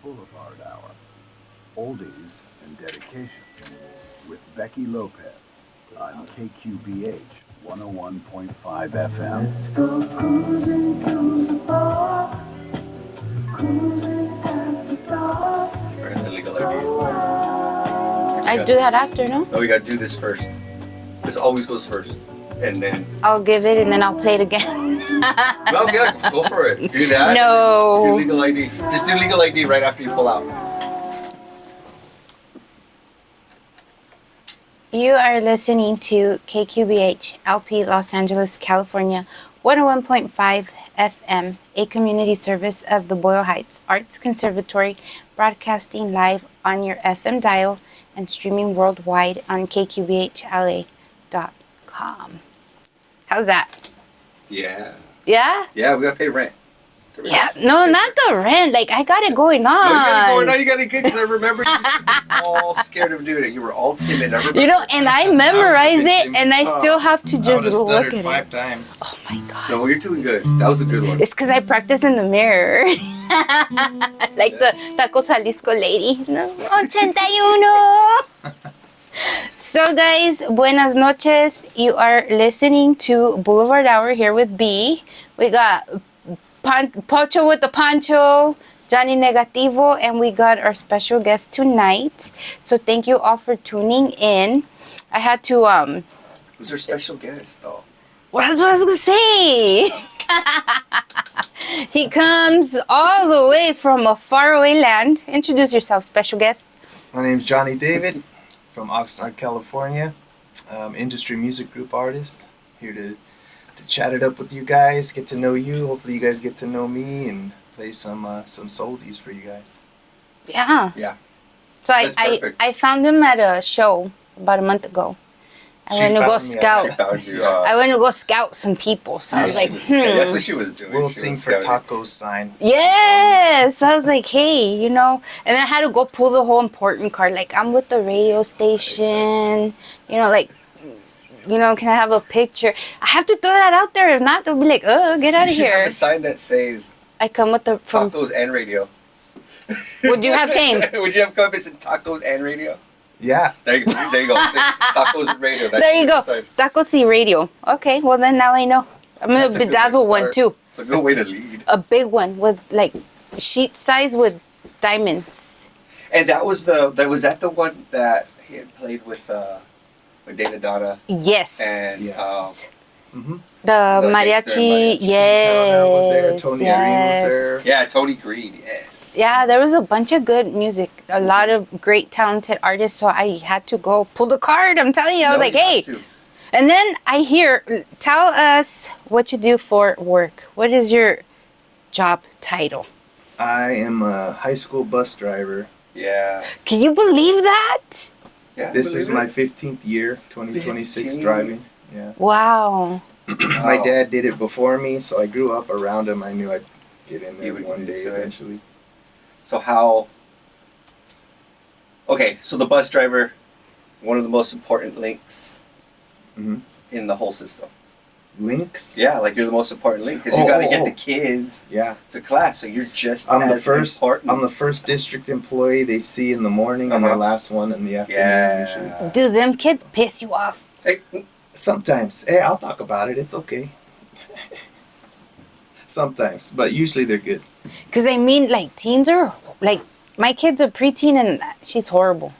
Boulevard Hour, Oldies and Dedication, with Becky Lopez on KQBH 101.5 FM. Let's go cruising to the bar, cruising after dark. We're at the legal ID. I do that after, no? No, we gotta do this first. This always goes first. And then... I'll give it and then I'll play it again. No, yeah, go for it. Do that. No. Do legal ID. Just do legal ID right after you pull out. You are listening to KQBH, LP, Los Angeles, California, 101.5 FM, a community service of the Boyle Heights Arts Conservatory, broadcasting live on your FM dial and streaming worldwide on kqbhla.com. How's that? Yeah. Yeah? Yeah, we gotta pay rent. Yeah. No, not the rent. Like, I got it going on. No, you got it going on. You got it good because I remember you used to be all scared of doing it. You were all timid. I remember. You know, and I memorize it, and I still have to just look at it. 5 times. Oh my god. No, you're doing good. That was a good one. It's because I practice in the mirror. Like the Taco Jalisco lady. No, 81. So guys, buenas noches. You are listening to Boulevard Hour here with B. We got Pocho with the Pancho, Johnny Negativo, and we got our special guest tonight. So thank you all for tuning in. I had to Who's our special guest though? what was I gonna say? He comes all the way from a faraway land. Introduce yourself, special guest. My name's Johnny David from Oxnard, California. Industry music group artist. Here to chat it up with you guys, get to know you. Hopefully you guys get to know me and play some soldies for you guys. Yeah. Yeah. So I found him at a show about a month ago. I went to go scout. I went to go scout some people. So I was like, That's what she was doing. We'll She sing was for scouting. Taco's sign. yes. I was like, hey, you know. And then I had to go pull the whole important card. Like, I'm with the radio station. You know, like, you know, can I have a picture? I have to throw that out there. If not, they'll be like, get out You of should here. have a sign that says I come with the from. tacos and radio. Would you have came? Would you have come if it's in tacos and radio? Yeah. There you go. There you go. Say tacos and radio. That's There you go. the sign. Taco C Radio. Okay, well then now I know. I'm That's gonna a good way to bedazzle one start. too. It's a good way to lead. A big one with like sheet size with diamonds. And that was the one that he had played with Dana Donna. Yes. Mm-hmm. The The mariachi. gangster Turner was there, Yes. Tony Green was there. Yeah, Tony Green. Yes. Yeah, there was a bunch of good music. A lot of great talented artists. So I had to go pull the card. I'm telling you, I was like, hey. And then I hear, tell us what you do for work. What is your job title? I am a high school bus driver. Yeah. Can you believe that? Yeah. This is believe my it? 15th year, 2026 15. driving. Yeah. Wow. My dad did it before me, so I grew up around him. I knew I'd get in there You would one get day into it. eventually. So how? Okay, so the bus driver, one of the most important links Mhm. in the whole system. Links? Yeah, like you're the most important link because you got to get the kids Yeah. to class. So you're just I'm as important. I'm the first district employee they see in the morning and the last one in the afternoon usually. Yeah. Do them kids piss you off? Hey, Sometimes. Hey, I'll talk about it. It's okay. Sometimes, but usually they're good. Because I mean, like, teens are, like, my kid's a preteen and she's horrible.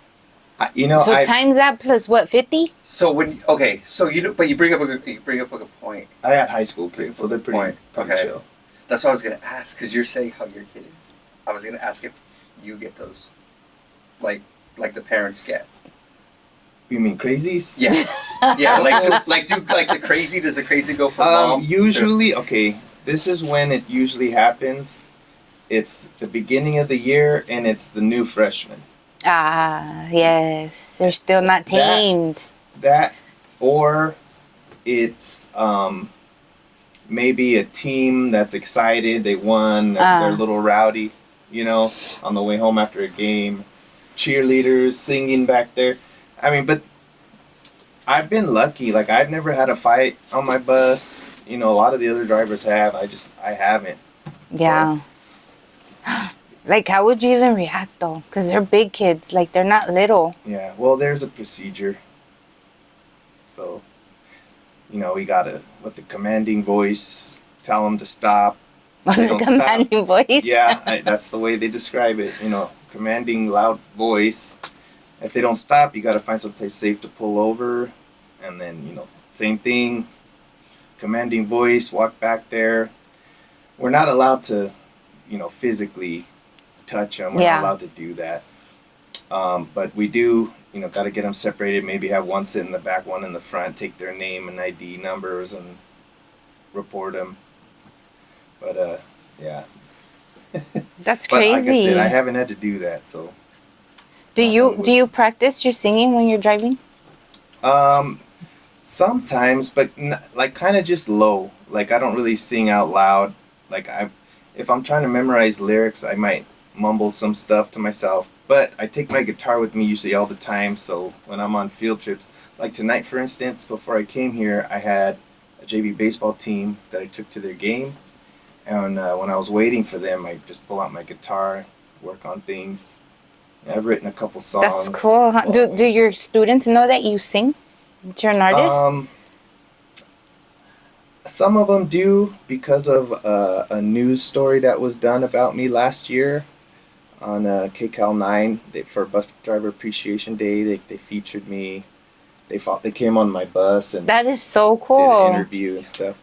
So times that plus what, 50? so but you bring up a good point. I had high school kids, so they're pretty Okay. chill. That's what I was gonna ask because you're saying how your kid is. I was gonna ask if you get those, like the parents get. You mean crazies? Yeah, yeah. Like the crazy. Does the crazy go from mom? Usually, okay. This is when it usually happens. It's the beginning of the year, and it's the new freshman. Ah, yes. They're still not tamed. That, or it's maybe a team that's excited. They won. They're a little rowdy, you know, on the way home after a game. Cheerleaders singing back there. I mean, but I've been lucky. Like, I've never had a fight on my bus. You know, a lot of the other drivers have. I haven't. Yeah. Like, how would you even react though? Because they're big kids. Like, they're not little. Yeah, well, there's a procedure. So, we gotta, with the commanding voice, tell them to stop. Was They it don't commanding voice? Yeah, that's the way they describe it. Commanding loud voice. If they don't stop, you gotta find someplace safe to pull over. And then, same thing. Commanding voice, walk back there. We're not allowed to, physically touch them. We're Yeah. not allowed to do that. But we do, got to get them separated. Maybe have one sit in the back, one in the front. Take their name and ID numbers and report them. But yeah. That's But crazy. like I said, I haven't had to do that. So. Do you practice your singing when you're driving? Sometimes, but like kind of just low. Like I don't really sing out loud. Like if I'm trying to memorize lyrics, I might mumble some stuff to myself. But I take my guitar with me usually all the time. So when I'm on field trips, like tonight, for instance, before I came here, I had a JV baseball team that I took to their game. And when I was waiting for them, I just pull out my guitar, work on things. And I've written a couple songs. That's cool. Huh? Do your students know that you sing? That you're an artist? Some of them do because of a news story that was done about me last year on KCAL 9 for Bus Driver Appreciation Day. They featured me. They came on my bus and That is so did cool. an interview and stuff.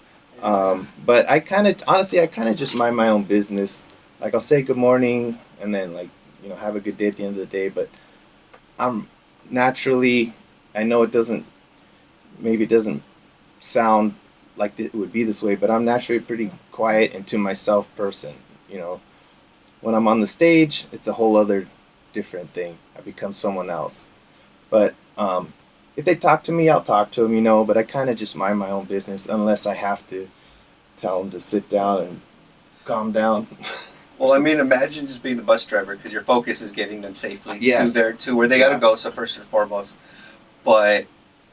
But I kind of just mind my own business. Like I'll say good morning and then have a good day at the end of the day. But I'm naturally, I know it doesn't sound like it would be this way, but I'm naturally a pretty quiet and to myself person. When I'm on the stage, it's a whole other different thing. I become someone else. But if they talk to me, I'll talk to them, but I kind of just mind my own business unless I have to tell them to sit down and calm down. Well, I mean, imagine just being the bus driver because your focus is getting them safely Yes. to where they gotta go. So first and foremost, but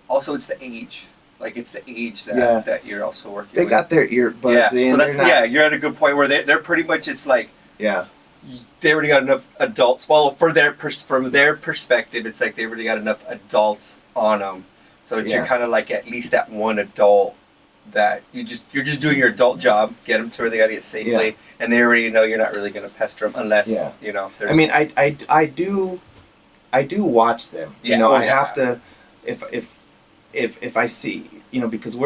also it's the age. Like it's the age that you're also working. They with. got their earbuds in. So that's you're at a good point where they're pretty much it's like they already got enough adults. Well, from their perspective, it's like they already got enough adults on them. So it's you're kind of like at least that one adult that you're just doing your adult job, get them to where they got to get safely, and they already know you're not really going to pester them unless There's, I mean, I do watch them. I have to if I see because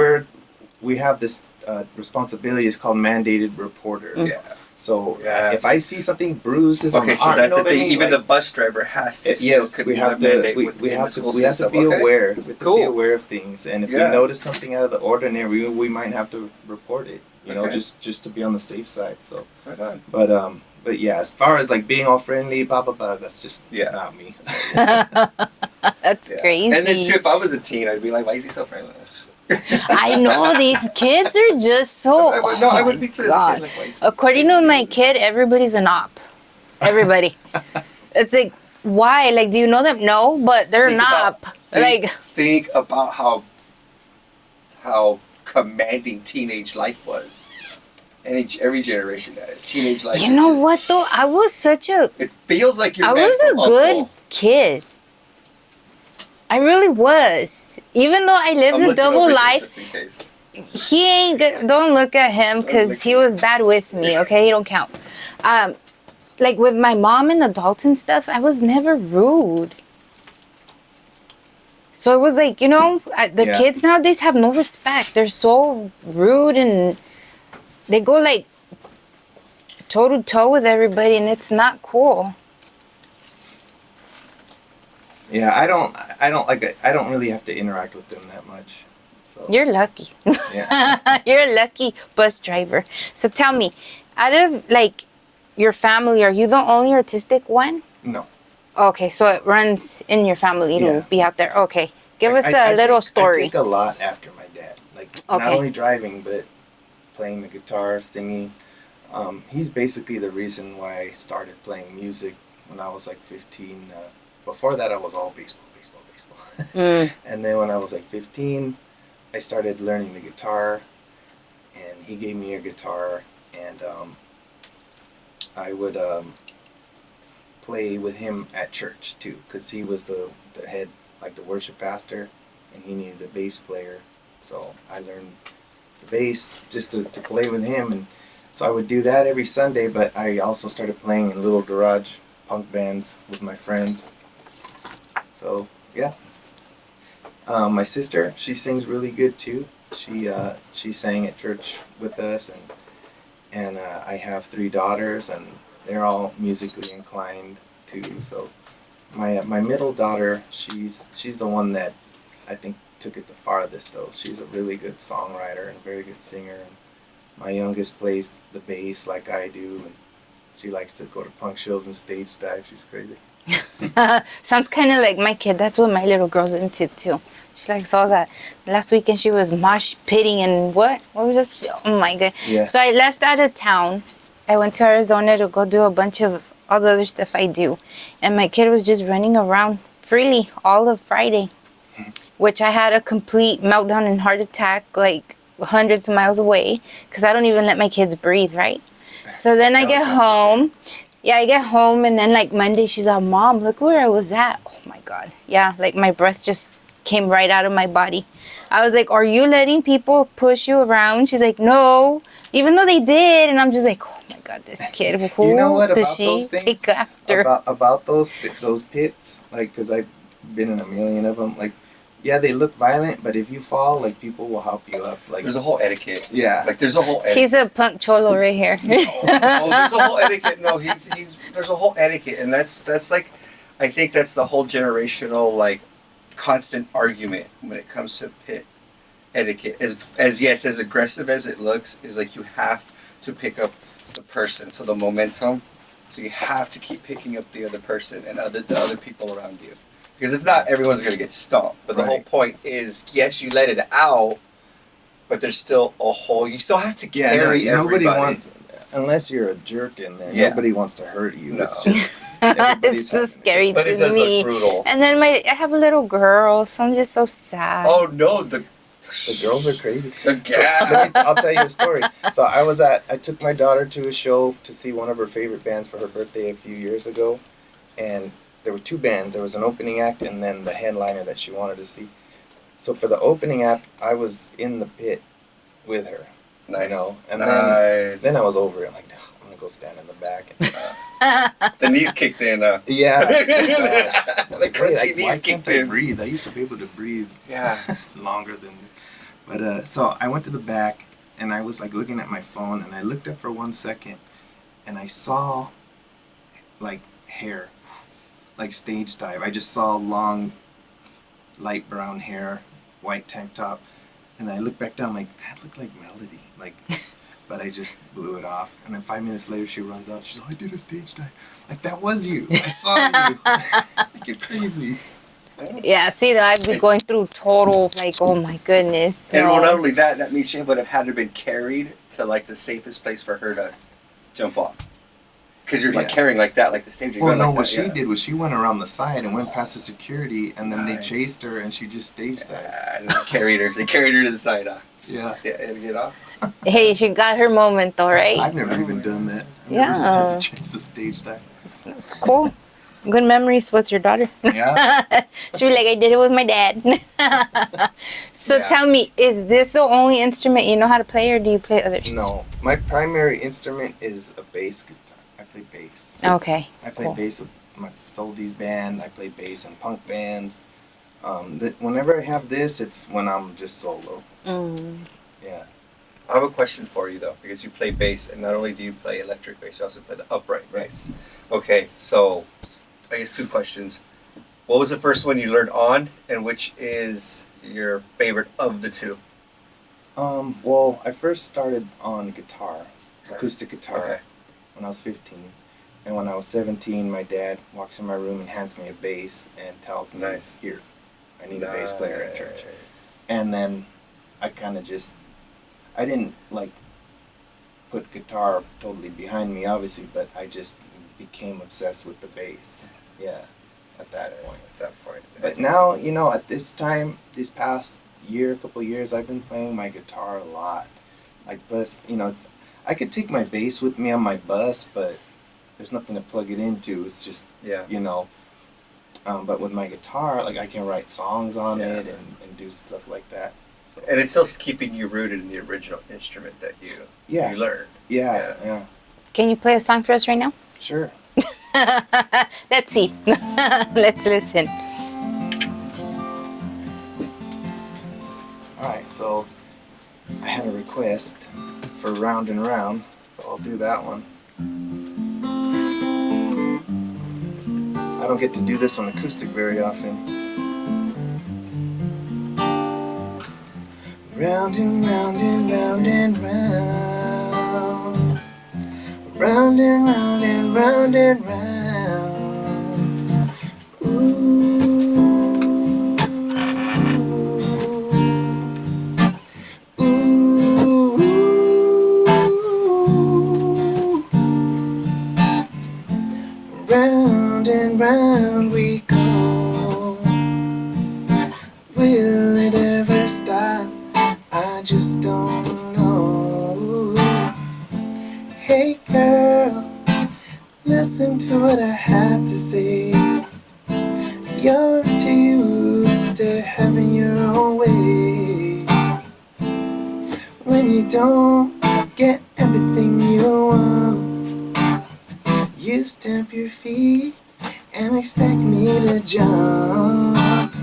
we have this responsibility. It's called mandated reporter. Yeah. So if I see something bruises on the arm, so that's the thing. I mean? Even the bus driver has to. Yes, we have to be aware. We have to be aware of things, and if we notice something out of the ordinary, we might have to report it. Just to be on the safe side. So, right on. But yeah, as far as like being all friendly, blah blah blah, that's just not me. That's crazy. And then too, if I was a teen, I'd be like, why is he so friendly? I know these kids are just so. I would be too. God. Like, According to my kid, everybody's an op. Everybody. It's like, why? Like, do you know them? No, but they're an op. Think about how commanding teenage life was. Every generation had it. Teenage life. You know what though? I was such a. It feels like you're. I was a good kid. I really was. Even though I lived a double life, he ain't good. Don't look at him because he was bad with me, okay? He don't count. Like with my mom and adults and stuff, I was never rude. So it was like, the kids nowadays have no respect. They're so rude and they go like toe to toe with everybody and it's not cool. Yeah, I don't really have to interact with them that much. So You're lucky. yeah. You're a lucky bus driver. So tell me, out of like your family, are you the only artistic one? No. Okay, so it runs in your family to be out there. Okay, give us a little story. I take a lot after my dad. Like not only driving, but playing the guitar, singing. He's basically the reason why I started playing music when I was like 15. Before that, I was all baseball. And then when I was like 15, I started learning the guitar, and he gave me a guitar, and I would play with him at church too, because he was the head, like the worship pastor, and he needed a bass player. So I learned the bass just to play with him, and so I would do that every Sunday. But I also started playing in little garage punk bands with my friends. So yeah. My sister, she sings really good too. She sang at church with us, and I have 3 daughters, and they're all musically inclined too. So my middle daughter, she's the one that I think took it the farthest though. She's a really good songwriter and a very good singer. And my youngest plays the bass like I do, and she likes to go to punk shows and stage dive. She's crazy. Sounds kind of like my kid. That's what my little girl's into too. She likes all that. Last weekend she was mosh pitting and what was this? Oh my god. Yeah. So I left out of town. I went to Arizona to go do a bunch of all the other stuff I do, and my kid was just running around freely all of Friday, which I had a complete meltdown and heart attack like hundreds of miles away, because I don't even let my kids breathe, right? So then I get home. Yeah, I get home, and then like Monday, she's like, Mom, look where I was at. Oh my God. Yeah, like my breath just came right out of my body. I was like, are you letting people push you around? She's like, no, even though they did. And I'm just like, oh my God, this kid, who You know what does about she those things? take after? About those pits, like, because I've been in a million of them, like, yeah, they look violent, but if you fall, like, people will help you up. Like, There's a whole etiquette. yeah. Like there's a whole etiquette. He's a punk cholo right here. No, there's a whole etiquette. No, there's a whole etiquette, and that's like, I think that's the whole generational like constant argument when it comes to pit etiquette. As aggressive as it looks, is like you have to pick up the person. So the momentum. So you have to keep picking up the other person and the other people around you. Because if not, everyone's going to get stomped. But the whole point is, yes, you let it out, but there's still a whole... You still have to carry everybody. Nobody wants... Unless you're a jerk in there, nobody wants to hurt you. No. It's just... It's too scary But it to does me. look brutal. And then I have a little girl, so I'm just so sad. Oh, no, The girls are crazy. Yeah. I'll tell you a story. So I took my daughter to a show to see one of her favorite bands for her birthday a few years ago, and there were 2 bands. There was an opening act and then the headliner that she wanted to see. So for the opening act, I was in the pit with her. Nice. You know, and Nice. then I was over it. I'm like, I'm gonna go stand in the back. And, The knees kicked in. yeah. The crunchy Why knees can't kicked I in. breathe? I used to be able to breathe Yeah. longer than. But so I went to the back and I was like looking at my phone and I looked up for 1 second and I saw like hair, like stage dive. I just saw long, light brown hair, white tank top, and I looked back down like that looked like Melody, like. But I just blew it off, and then 5 minutes later she runs out. She's like, "I did a stage dive." Like, that was you. I saw you. Like, you're crazy. Yeah, see, though, I've been going through total, like, oh my goodness. And well, no. not only that means she would have had to been carried to like the safest place for her to jump off. Because you're like Yeah. carrying like that, like the stage. Well, no, like what that, she yeah. did was she went around the side and went past the security, and then they Nice. chased her, and she just staged that. And they carried her. They carried her to the side. Yeah. Yeah, to get off. Hey, she got her moment, though, right? I've never even done that. I've Yeah. never even had the chance to stage that. It's cool. Good memories with your daughter. Yeah. She'll be like, I did it with my dad. So Yeah. tell me, is this the only instrument you know how to play, or do you play others? No, my primary instrument is a bass guitar. I play bass. Okay. I play Cool. bass with my Soldies band. I play bass in punk bands. Whenever I have this, it's when I'm just solo. Mm. Yeah. I have a question for you though, because you play bass, and not only do you play electric bass, you also play the upright bass. Okay, so I guess 2 questions. What was the first one you learned on, and which is your favorite of the 2? Well, I first started on guitar, acoustic guitar, Okay. when I was 15. And when I was 17, my dad walks in my room and hands me a bass and tells me, Nice. "Here, I need a bass player at church." And then I kind of just, I didn't like put guitar totally behind me, obviously, but I just became obsessed with the bass. Yeah, at that point. At that point. But now, you know, at this time, this past year, couple years, I've been playing my guitar a lot. Like, plus, you know, I could take my bass with me on my bus, but there's nothing to plug it into. It's just Yeah. you know. But with my guitar, like I can write songs on Yeah. it and do stuff like that. So. And it's still keeping you rooted in the original instrument that you learned. Yeah. Can you play a song for us right now? Sure. Let's see. Let's listen. Alright, so I had a request for Round and Round, so I'll do that one. I don't get to do this one acoustic very often. Round and round and round and round. Round and round and round and round. Ooh. Ooh. Round and round we go. Will it ever stop? I just don't know. Hey girl, listen to what I have to say. You're too used to having your own way. When you don't get everything you want, you stamp your feet and expect me to jump.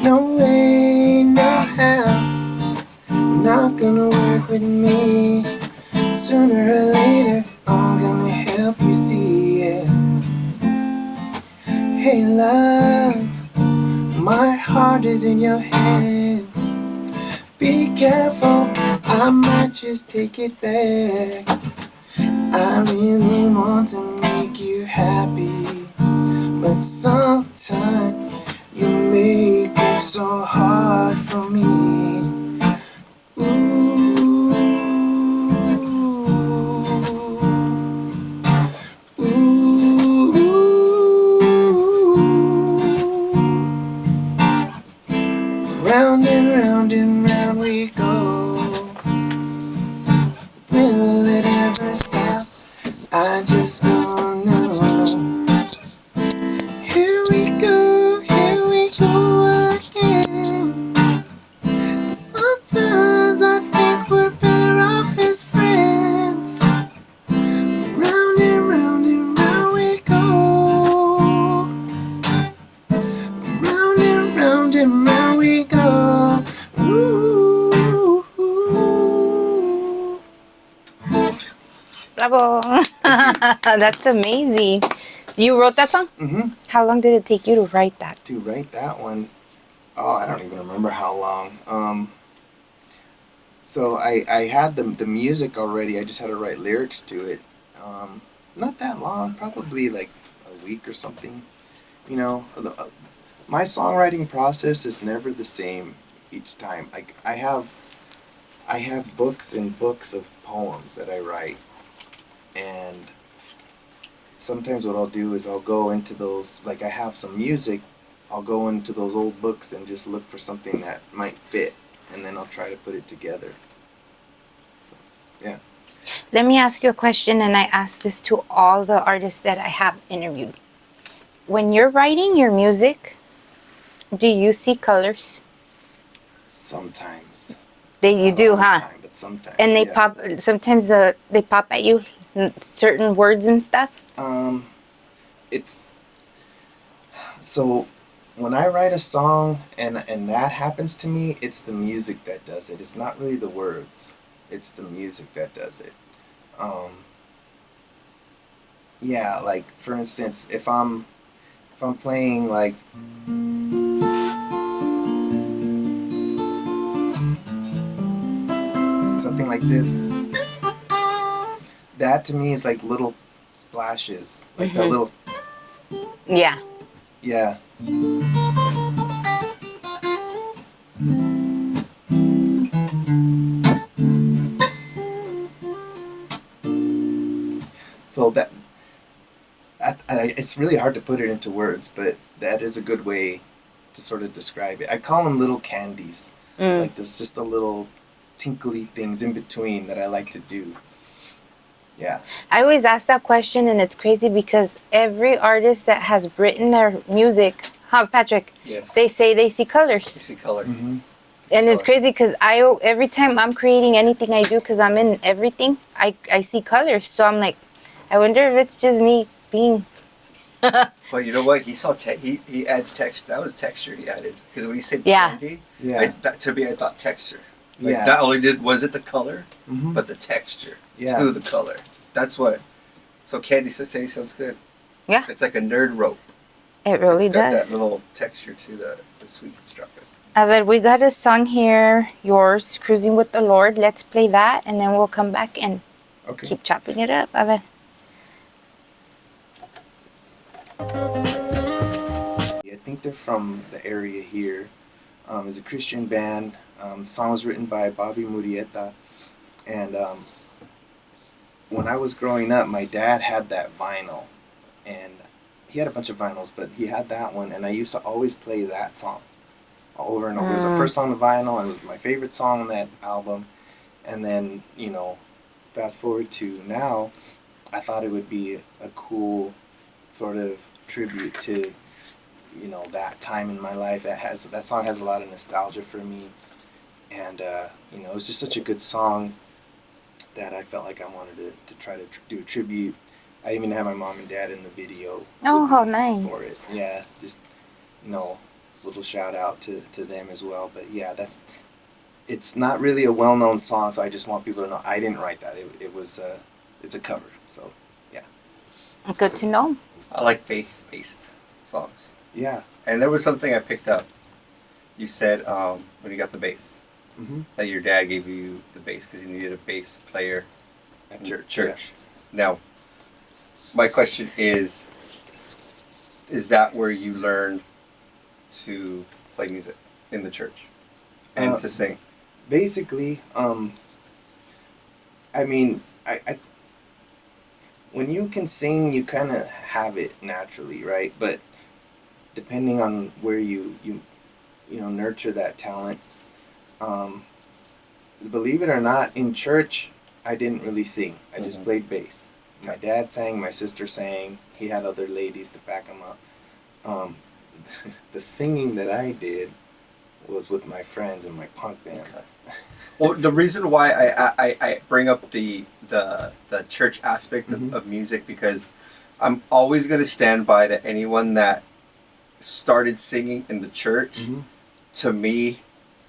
No way, no how, not gonna work with me. Sooner or later, I'm gonna help you see it. Hey love, my heart is in your head. Be careful, I might just take it back. I really want to make you happy, but sometimes you make it so hard for me. Ooh, ooh, round and round and round we go. Will it ever stop? I just don't know. Here we go again. Sometimes I think we're better off as friends. Round and round we go. Round and round we go. Ooh. Bravo. That's amazing. You wrote that song? Mm-hmm. How long did it take you to write that? To write that one, oh, I don't even remember how long. So I had the music already. I just had to write lyrics to it. Not that long, probably like a week or something. You know, my songwriting process is never the same each time. I have books and books of poems that I write, and sometimes what I'll do is I'll go into those, like I have some music, I'll go into those old books and just look for something that might fit, and then I'll try to put it together. So, yeah. Let me ask you a question, and I ask this to all the artists that I have interviewed. When you're writing your music, do you see colors? Sometimes. You Not do, all the huh? time, but sometimes. And they yeah. pop. Sometimes they pop at you, certain words and stuff. It's so when I write a song and that happens to me, it's the music that does it. It's not really the words. It's the music that does it. Yeah, like for instance, if I'm playing like something like this, that to me is like little splashes, like that little, Yeah. yeah. So that it's really hard to put it into words, but that is a good way to sort of describe it. I call them little candies. Like there's just the little tinkly things in between that I like to do. Yeah. I always ask that question, and it's crazy because every artist that has written their music, Patrick, Yes. they say they see colors. You see color. Mm-hmm. And it's crazy because every time I'm creating anything I do, because I'm in everything, I see colors. So I'm like, I wonder if it's just me being. But you know what? He saw he adds texture. That was texture he added because when he said Yeah. candy, Yeah. to me I thought texture. Like Yeah. not only was it the color, Mm-hmm. but the texture Yeah. to the color. That's what. So candy sounds good. Yeah. It's like a nerd rope. It really It's got does. that little texture to the sweet stuff. A ver, we got a song here, yours, Cruising with the Lord. Let's play that, and then we'll come back and Okay. keep chopping it up. A ver. I think they're from the area here. It's a Christian band. The song was written by Bobby Murieta. And when I was growing up, my dad had that vinyl. And he had a bunch of vinyls, but he had that one. And I used to always play that song over and over. It was the first song on the vinyl, and it was my favorite song on that album. And then, fast forward to now, I thought it would be a cool sort of tribute to that time in my life. That song has a lot of nostalgia for me, and it was just such a good song that I felt like I wanted to try to do a tribute. I even had my mom and dad in the video. Oh, with how me nice. for it. Yeah, just little shout out to them as well. But yeah, it's not really a well-known song, so I just want people to know I didn't write that. It's a cover. So yeah. Good to know. I like faith-based songs. Yeah. And there was something I picked up. You said when you got the bass, Mm-hmm. that your dad gave you the bass because he needed a bass player At in your church. church. Now, my question is that where you learned to play music in the church and to sing? Basically, I mean, I when you can sing, you kind of have it naturally, right? But depending on where you nurture that talent, believe it or not, in church, I didn't really sing. I just played bass. My dad sang, my sister sang. He had other ladies to back him up. The singing that I did was with my friends in my punk bands. Okay. Well, the reason why I bring up the church aspect of music, because I'm always going to stand by that anyone that started singing in the church, to me,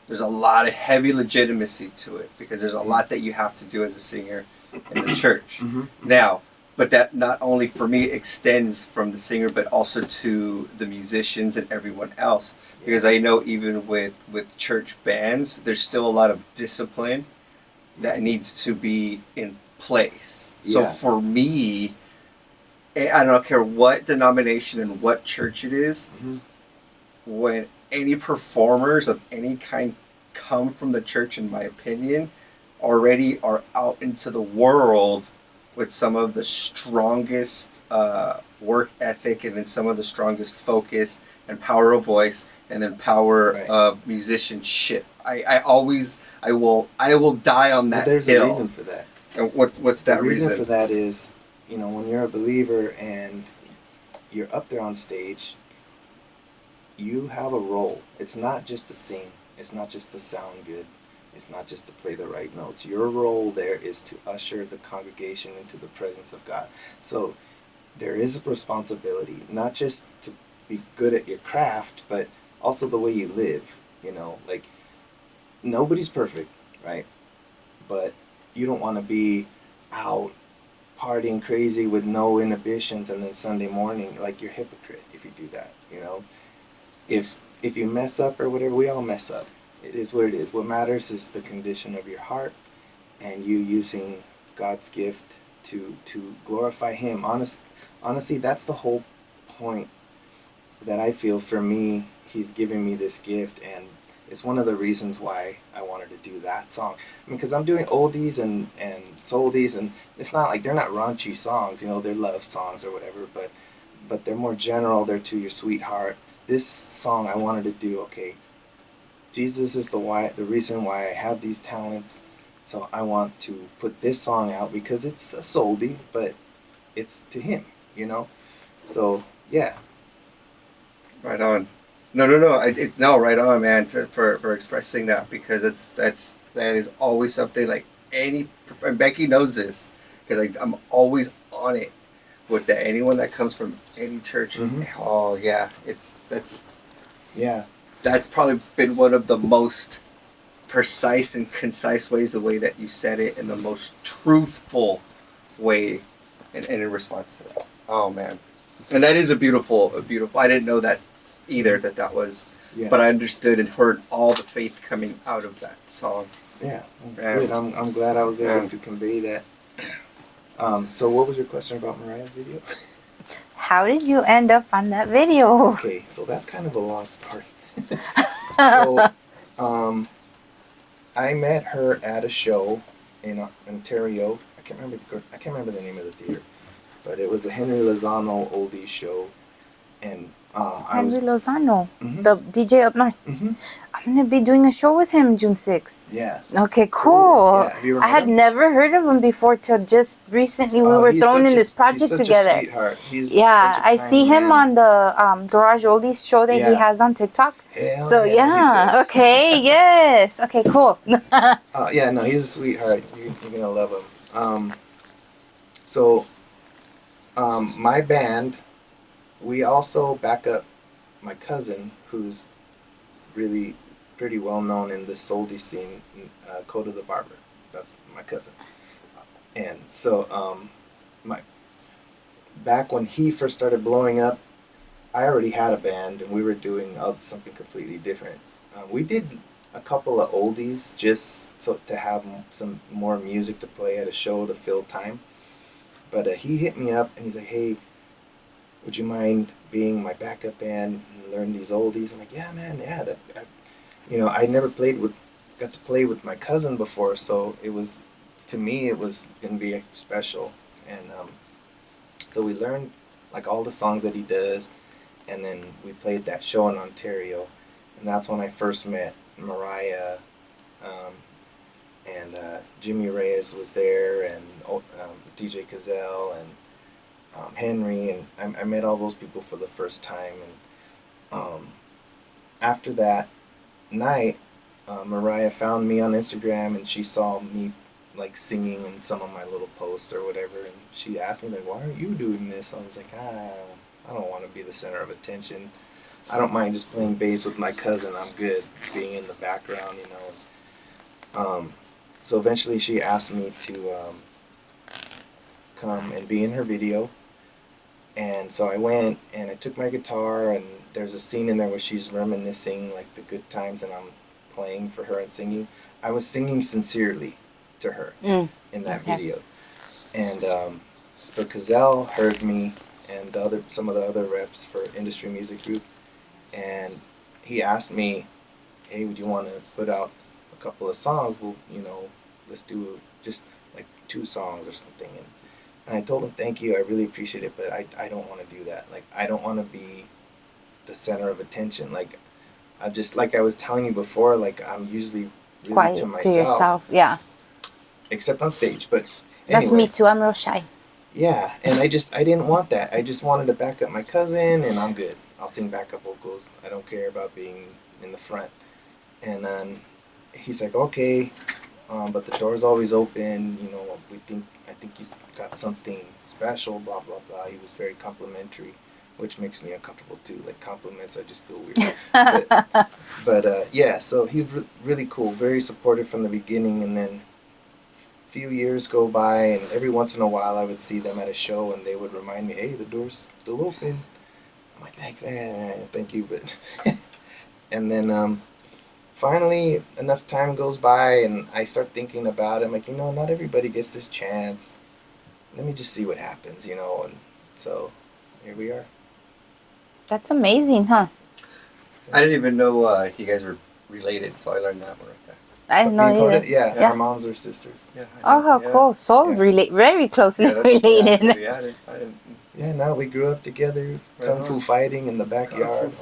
there's a lot of heavy legitimacy to it, because there's a lot that you have to do as a singer in the church. Now, but that not only for me extends from the singer, but also to the musicians and everyone else. Because I know even with church bands, there's still a lot of discipline that needs to be in place. So for me, I don't care what denomination and what church it is, when any performers of any kind come from the church, in my opinion, already are out into the world with some of the strongest work ethic, and then some of the strongest focus and power of voice, and then power of musicianship. I will die on that There's hill. a reason for that. And what's that the reason reason? for that is, when you're a believer and you're up there on stage, you have a role. It's not just to sing. It's not just to sound good. It's not just to play the right notes. Your role there is to usher the congregation into the presence of God. So there is a responsibility, not just to be good at your craft, but also the way you live. Like, nobody's perfect, right? But you don't want to be out partying crazy with no inhibitions, and then Sunday morning, like, you're a hypocrite if you do that. If you mess up or whatever, we all mess up. It is what it is. What matters is the condition of your heart, and you using God's gift to glorify Him. Honestly, that's the whole point that I feel. For me, He's given me this gift, and it's one of the reasons why I wanted to do that song. I mean, because I'm doing oldies and soldies, and it's not like they're not raunchy songs, they're love songs or whatever, but they're more general. They're to your sweetheart. This song I wanted to do, okay, Jesus is the reason why I have these talents, So I want to put this song out because it's a soldie, but it's to him, you know. So yeah. Right on. No, right on, man, for expressing that, because that is always something like and Becky knows this, because I'm always on it with that. Anyone that comes from any church, oh yeah, Yeah. that's probably been one of the most precise and concise ways, the way that you said it, in the most truthful way, and in response to that. Oh man, and that is a beautiful. I didn't know that either, that was, but I understood and heard all the faith coming out of that song. Yeah, good. I'm glad I was able to convey that. So what was your question about Mariah's video? How did you end up on that video? Okay, so that's kind of a long story. So, I met her at a show in Ontario. I can't remember the name of the theater, but it was a Henry Lozano oldies show, and Henry Lozano, the DJ up north. I'm gonna be doing a show with him June 6th. Yeah. Okay, cool. Yeah. Have you ever I met had him? never heard of him before till just recently. We were thrown in this project he's such together. A sweetheart. He's Yeah, such a I see kind him man. on the Garage Oldies show that he has on TikTok. Hell So yeah, he yeah, says. okay, yes, okay, cool. Yeah, no, he's a sweetheart. You're gonna love him. So, my band, we also back up my cousin, who's really pretty well known in the soldie scene, Coda the Barber. That's my cousin. And so, back when he first started blowing up, I already had a band, and we were doing something completely different. We did a couple of oldies just so to have some more music to play at a show to fill time. But he hit me up and he's like, "Hey, would you being my backup band and learn these oldies?" I'm like, "Yeah, man, yeah." I never got to play with my cousin before, so to me it was gonna be special. And so we learned like all the songs that he does, and then we played that show in Ontario, and that's when I first met Mariah, and Jimmy Reyes was there, and DJ Cazell, and Henry, and I met all those people for the first time. And after that night, Mariah found me on Instagram, and she saw me like singing in some of my little posts or whatever, and she asked me like, "Why aren't you doing this?" I was like, I don't want to be the center of attention. I don't mind just playing bass with my cousin. I'm good being in the background, you know. So eventually she asked me to come and be in her video. And so I went and I took my guitar, and there's a scene in there where she's reminiscing like the good times, and I'm playing for her and singing. I was singing sincerely to her in that video. And so Cazell heard me, and some of the other reps for Industry Music Group, and he asked me, "Hey, would you want to put out a couple of songs? Well, let's do just like 2 songs or something." And I told him, "Thank you, I really appreciate it, but I don't want to do that. Like, I don't want to be the center of attention. Like, like I was telling you before, like I'm usually really Quiet to myself. to yourself, yeah. Except on stage, but anyway. That's me too. I'm real shy. Yeah, and I didn't want that. I just wanted to back up my cousin, and I'm good. I'll sing backup vocals. I don't care about being in the front." And then he's like, "Okay, but the door's always open. I think he's got something special. Blah blah blah." He was very complimentary, which makes me uncomfortable too. Like compliments, I just feel weird. but yeah, so he's really cool, very supportive from the beginning, and then few years go by, and every once in a while I would see them at a show, and they would remind me, "Hey, the door's still open." I'm like, "Thanks, thank you," but and then finally enough time goes by, and I start thinking about it. I'm like, not everybody gets this chance. Let me just see what happens, and so here we are. That's amazing, huh? I didn't even know you guys were related, so I learned that one right there. I didn't know either. Yeah, our moms are sisters. Yeah. Oh, how cool. So very closely related. I didn't. Yeah, no, we grew up together, kung fu fighting in the backyard.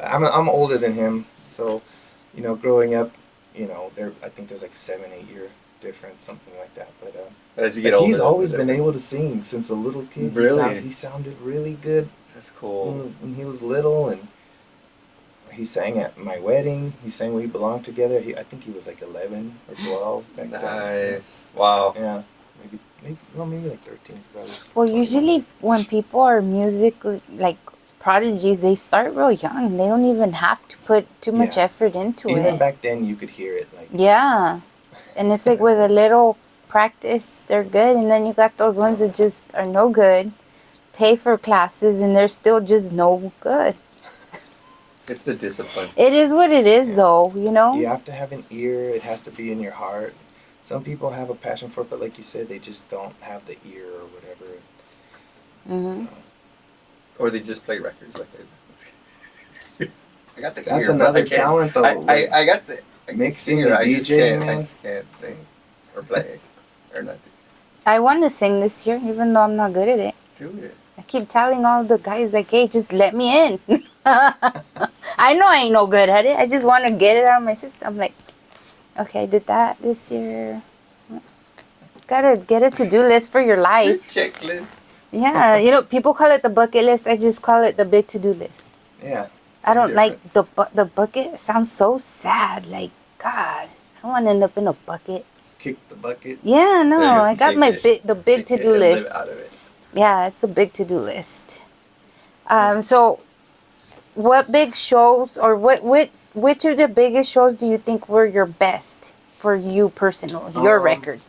I'm older than him, so growing up, there. I think there's like 7-8 year difference, something like that. But as you get older, he's there's always the been able difference. to sing since a little kid. Really? He sounded really good That's cool. when he was little, and he sang at my wedding. He sang "We Belong Together." I think he was like 11 or 12 back then. Nice. Wow. Yeah, maybe like 13 because I was. Well, 21. usually when people are music like prodigies, they start real young. They don't even have to put too much Yeah. effort into Even it. back then, you could hear it like. Yeah. And it's like with a little practice, they're good. And then you got those ones that just are no good, pay for classes, and they're still just no good. It's the discipline. It is what it is, though, you know? You have to have an ear. It has to be in your heart. Some people have a passion for it, but like you said, they just don't have the ear or whatever. Mm-hmm. Or they just play records like I. I got the That's ear, but another I can't. talent, though. I got the Mixing ear. and I just DJing, can't. I man. just can't sing or play or nothing. I want to sing this year, even though I'm not good at it. Do it. I keep telling all the guys, like, hey, just let me in. I know I ain't no good at it. I just want to get it out of my system. Like, okay, I did that this year. Gotta get a to-do list for your life. Checklist. Yeah, people call it the bucket list. I just call it the big to-do list. Yeah. I don't like difference. the bucket. It sounds so sad. Like, God, I don't want to end up in a bucket. Kick the bucket. Yeah, no, There you go, I got kick my it. the big Kick it to-do and list. live out of it. Yeah, it's a big to-do list. So what big shows or which of the biggest shows do you think were your best for you personally, your record?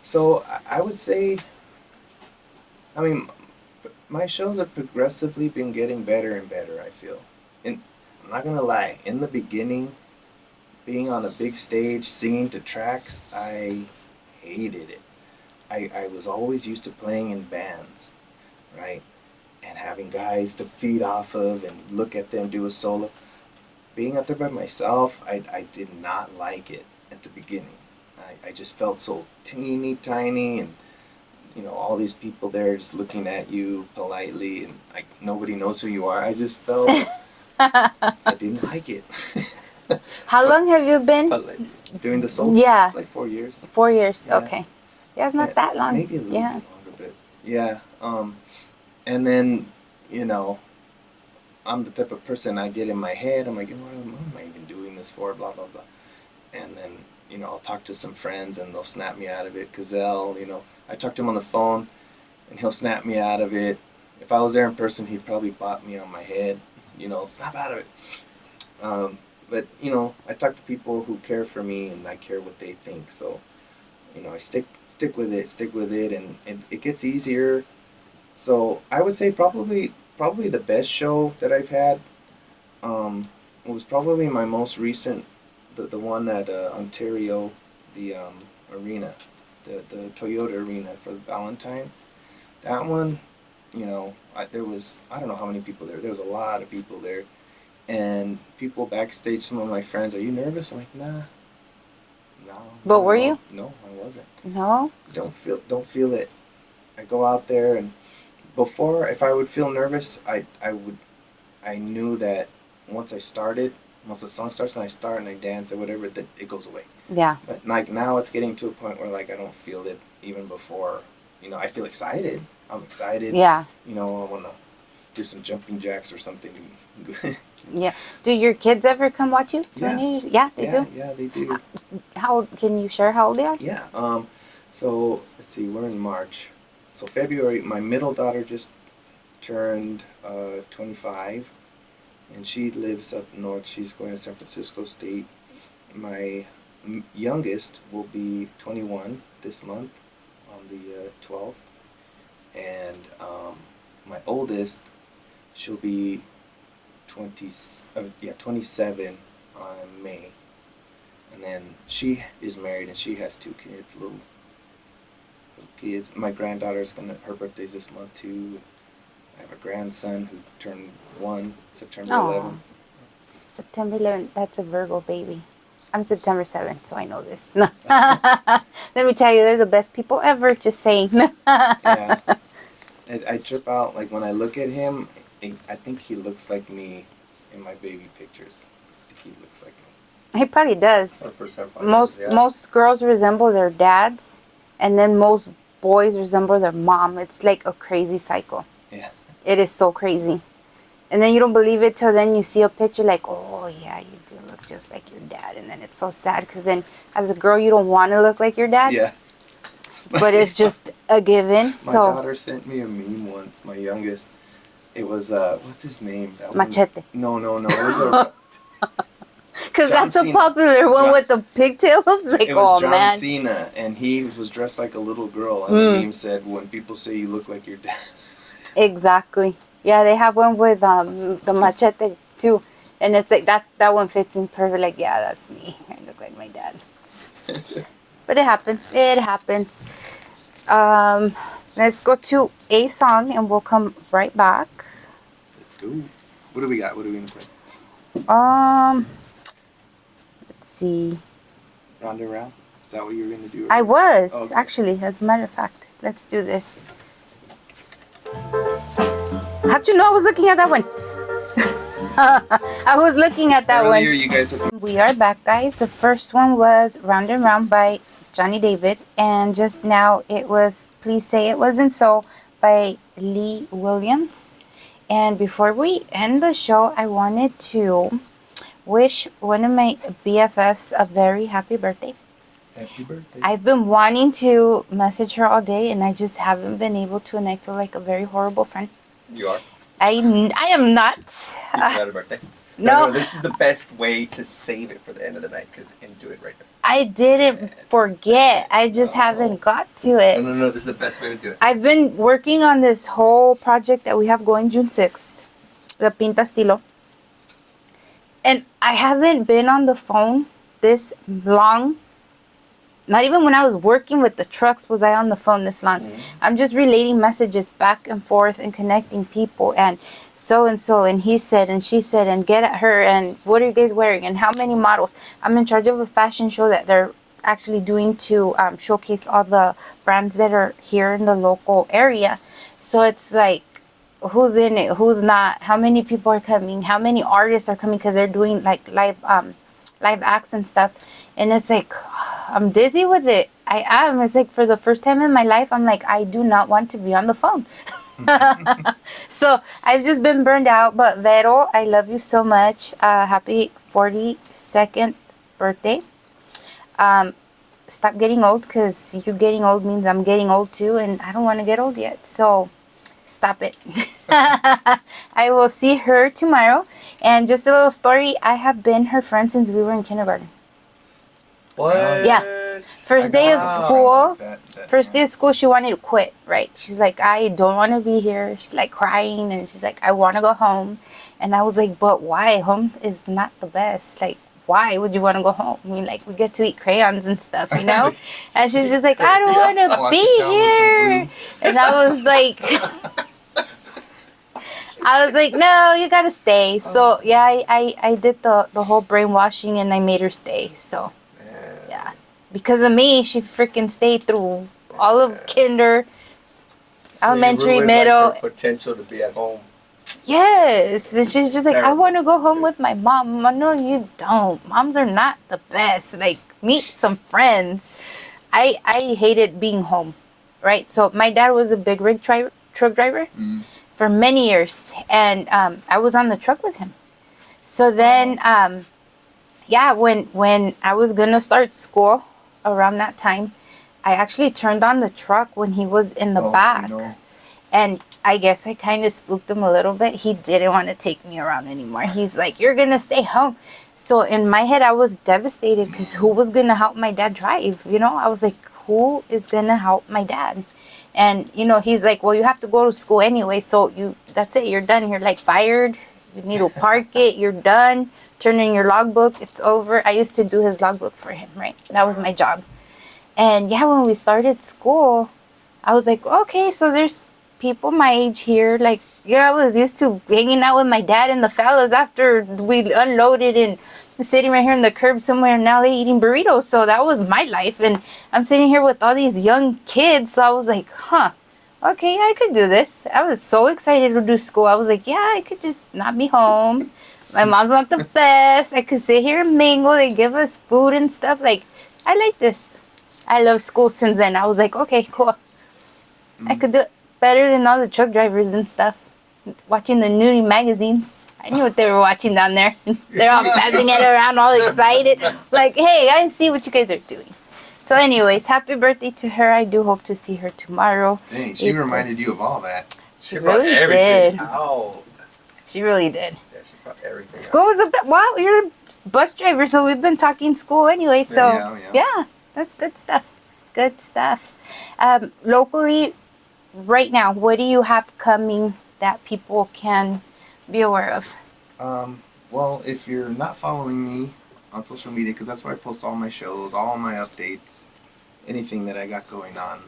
So I would say, I mean, my shows have progressively been getting better and better, I feel. And I'm not gonna lie, in the beginning, being on a big stage, singing to tracks, I hated it. I was always used to playing in bands, right? And having guys to feed off of and look at them do a solo. Being up there by myself, I did not like it at the beginning. I just felt so teeny tiny and all these people there just looking at you politely and like nobody knows who you are. I just felt I didn't like it. How long have you been Doing the solos? Yeah. Like 4 years. 4 years? Yeah. Okay. Yeah, it's not that long. Maybe a little Yeah. bit longer, but yeah. And then, I'm the type of person I get in my head, I'm like, what am I even doing this for? Blah, blah, blah. And then, I'll talk to some friends and they'll snap me out of it. Gazelle, I talk to him on the phone and he'll snap me out of it. If I was there in person, he'd probably bop me on my head, snap out of it. But, I talk to people who care for me and I care what they think. So, I stick with it and it gets easier. So I would say probably the best show that I've had was probably my most recent, the one at Ontario, the arena, the Toyota arena for Valentine. That one, there was, I don't know how many people there. There was a lot of people there. And people backstage, some of my friends, are you nervous? I'm like, nah. No. But were you? No, I wasn't. No? Don't feel it. I go out there and before, if I would feel nervous, I knew that once the song starts and I start and I dance or whatever, that it goes away. Yeah. But like now it's getting to a point where like I don't feel it even before, I feel excited. I'm excited. Yeah. I want to do some jumping jacks or something. Yeah. Do your kids ever come watch you? Yeah. Yeah, they do? Yeah, they do. How can you share how old they are? Yeah. So let's see, we're in March. So February, my middle daughter just turned 25, and she lives up north. She's going to San Francisco State. My youngest will be 21 this month on the 12th, and my oldest, she'll be 27 on May. And then she is married and she has 2 kids, little kids. My granddaughter's her birthday's this month too. I have a grandson who turned 1 September 11th. September 11th, that's a Virgo baby. I'm September 7th, so I know this. Let me tell you, they're the best people ever, just saying. Yeah. I trip out, like when I look at him, I think he looks like me in my baby pictures. I think he looks like me. He probably does. 100% probably Most does, yeah. most girls resemble their dads, and then most boys resemble their mom. It's like a crazy cycle. Yeah. It is so crazy. And then you don't believe it till then you see a picture like, oh yeah, you do look just like your dad. And then it's so sad because then as a girl you don't want to look like your dad. Yeah. But it's just a given. My So daughter sent me a meme once. My youngest. It was what's his name? That Machete. One? No. It was a. Because John that's a Cena. popular one with the pigtails. Like, It was oh John man. Cena, and he was dressed like a little girl. And the meme said, "When people say you look like your dad." Exactly. Yeah, they have one with the machete too. And it's like that one fits in perfect. Like, yeah, that's me. I look like my dad. But it happens. It happens. Let's go to a song and we'll come right back. Let's go. What do we got? What are we gonna play? Let's see. Round and round. Is that what you were gonna do? I was Okay. actually, as a matter of fact. Let's do this. How'd you know I was looking at that one? I was looking at that Earlier, one. you guys had We are back, guys. The first one was Round and Round by Johnny David, and just now it was Please Say It Wasn't So by Lee Williams. And before we end the show, I wanted to wish one of my BFFs a very happy birthday. happy birthday. I've been wanting to message her all day, and I just haven't been able to, and I feel like a very horrible friend. You are. I am not. You forgot a birthday. No. This is the best way to save it for the end of the night and do it right now. I didn't forget. I just haven't got to it. No. This is the best way to do it. I've been working on this whole project that we have going June 6th, the Pinta Estilo. And I haven't been on the phone this long. Not even when I was working with the trucks was I on the phone this long. I'm just relating messages back and forth and connecting people and so, and he said and she said and get at her and what are you guys wearing and how many models. I'm in charge of a fashion show that they're actually doing to showcase all the brands that are here in the local area. So it's like, who's in it, who's not, how many people are coming, how many artists are coming because they're doing like live acts and stuff. And it's like, I'm dizzy with it. I am. It's like for the first time in my life, I'm like, I do not want to be on the phone. So I've just been burned out. But Vero, I love you so much. Happy 42nd birthday. Stop getting old because you getting old means I'm getting old too. And I don't want to get old yet. So stop it. I will see her tomorrow. And just a little story. I have been her friend since we were in kindergarten. What? Yeah. First day of school. That First day of school, she wanted to quit, right? She's like, I don't want to be here. She's like crying and she's like, I want to go home. And I was like, but why? Home is not the best. Like, why would you want to go home? I mean, like, we get to eat crayons and stuff, you know? And she's just like, I don't want to Wash be it down with some here. And I was like, no, you got to stay. So, yeah, I did the whole brainwashing and I made her stay. So, yeah. Because of me, she freaking stayed through all of kinder, So you elementary, ruined, middle. like, her potential to be at home. Yes. And she's just like, I Terrible. want to go home with my mom. I'm like, no, you don't. Moms are not the best. Like, meet some friends. I hated being home, right? So my dad was a big rig truck driver for many years. And I was on the truck with him. So then, yeah, when I was going to start school around that time, I actually turned on the truck when he was in the back. No. And I guess I kind of spooked him a little bit. He didn't want to take me around anymore. He's like, you're going to stay home. So in my head, I was devastated because who was going to help my dad drive? You know, I was like, who is going to help my dad? And, you know, he's like, well, you have to go to school anyway. So that's it. You're done. You're like fired. You need to park it. You're done. Turn in your logbook. It's over. I used to do his logbook for him, right? That was my job. And yeah, when we started school, I was like, okay, so there's people my age here. Like, yeah, I was used to hanging out with my dad and the fellas after we unloaded and sitting right here in the curb somewhere in LA eating burritos. So that was my life. And I'm sitting here with all these young kids. So I was like, okay, I could do this. I was so excited to do school. I was like, yeah, I could just not be home. My mom's not the best. I could sit here and mingle. They give us food and stuff. Like, I like this. I love school since then. I was like, okay, cool. I could do it better than all the truck drivers and stuff. Watching the nudie magazines. I knew what they were watching down there. They're all passing it around, all excited. Like, hey, I see what you guys are doing. So anyways, happy birthday to her. I do hope to see her tomorrow. Dang, she reminded you of all that. She really did. Out. She really did. Yeah, she brought everything. School was a bit, well, you're a bus driver, so we've been talking school anyway. So yeah, that's good stuff. Good stuff. Locally, right now, what do you have coming that people can be aware of? Well, if you're not following me on social media, because that's where I post all my shows, all my updates, anything that I got going on.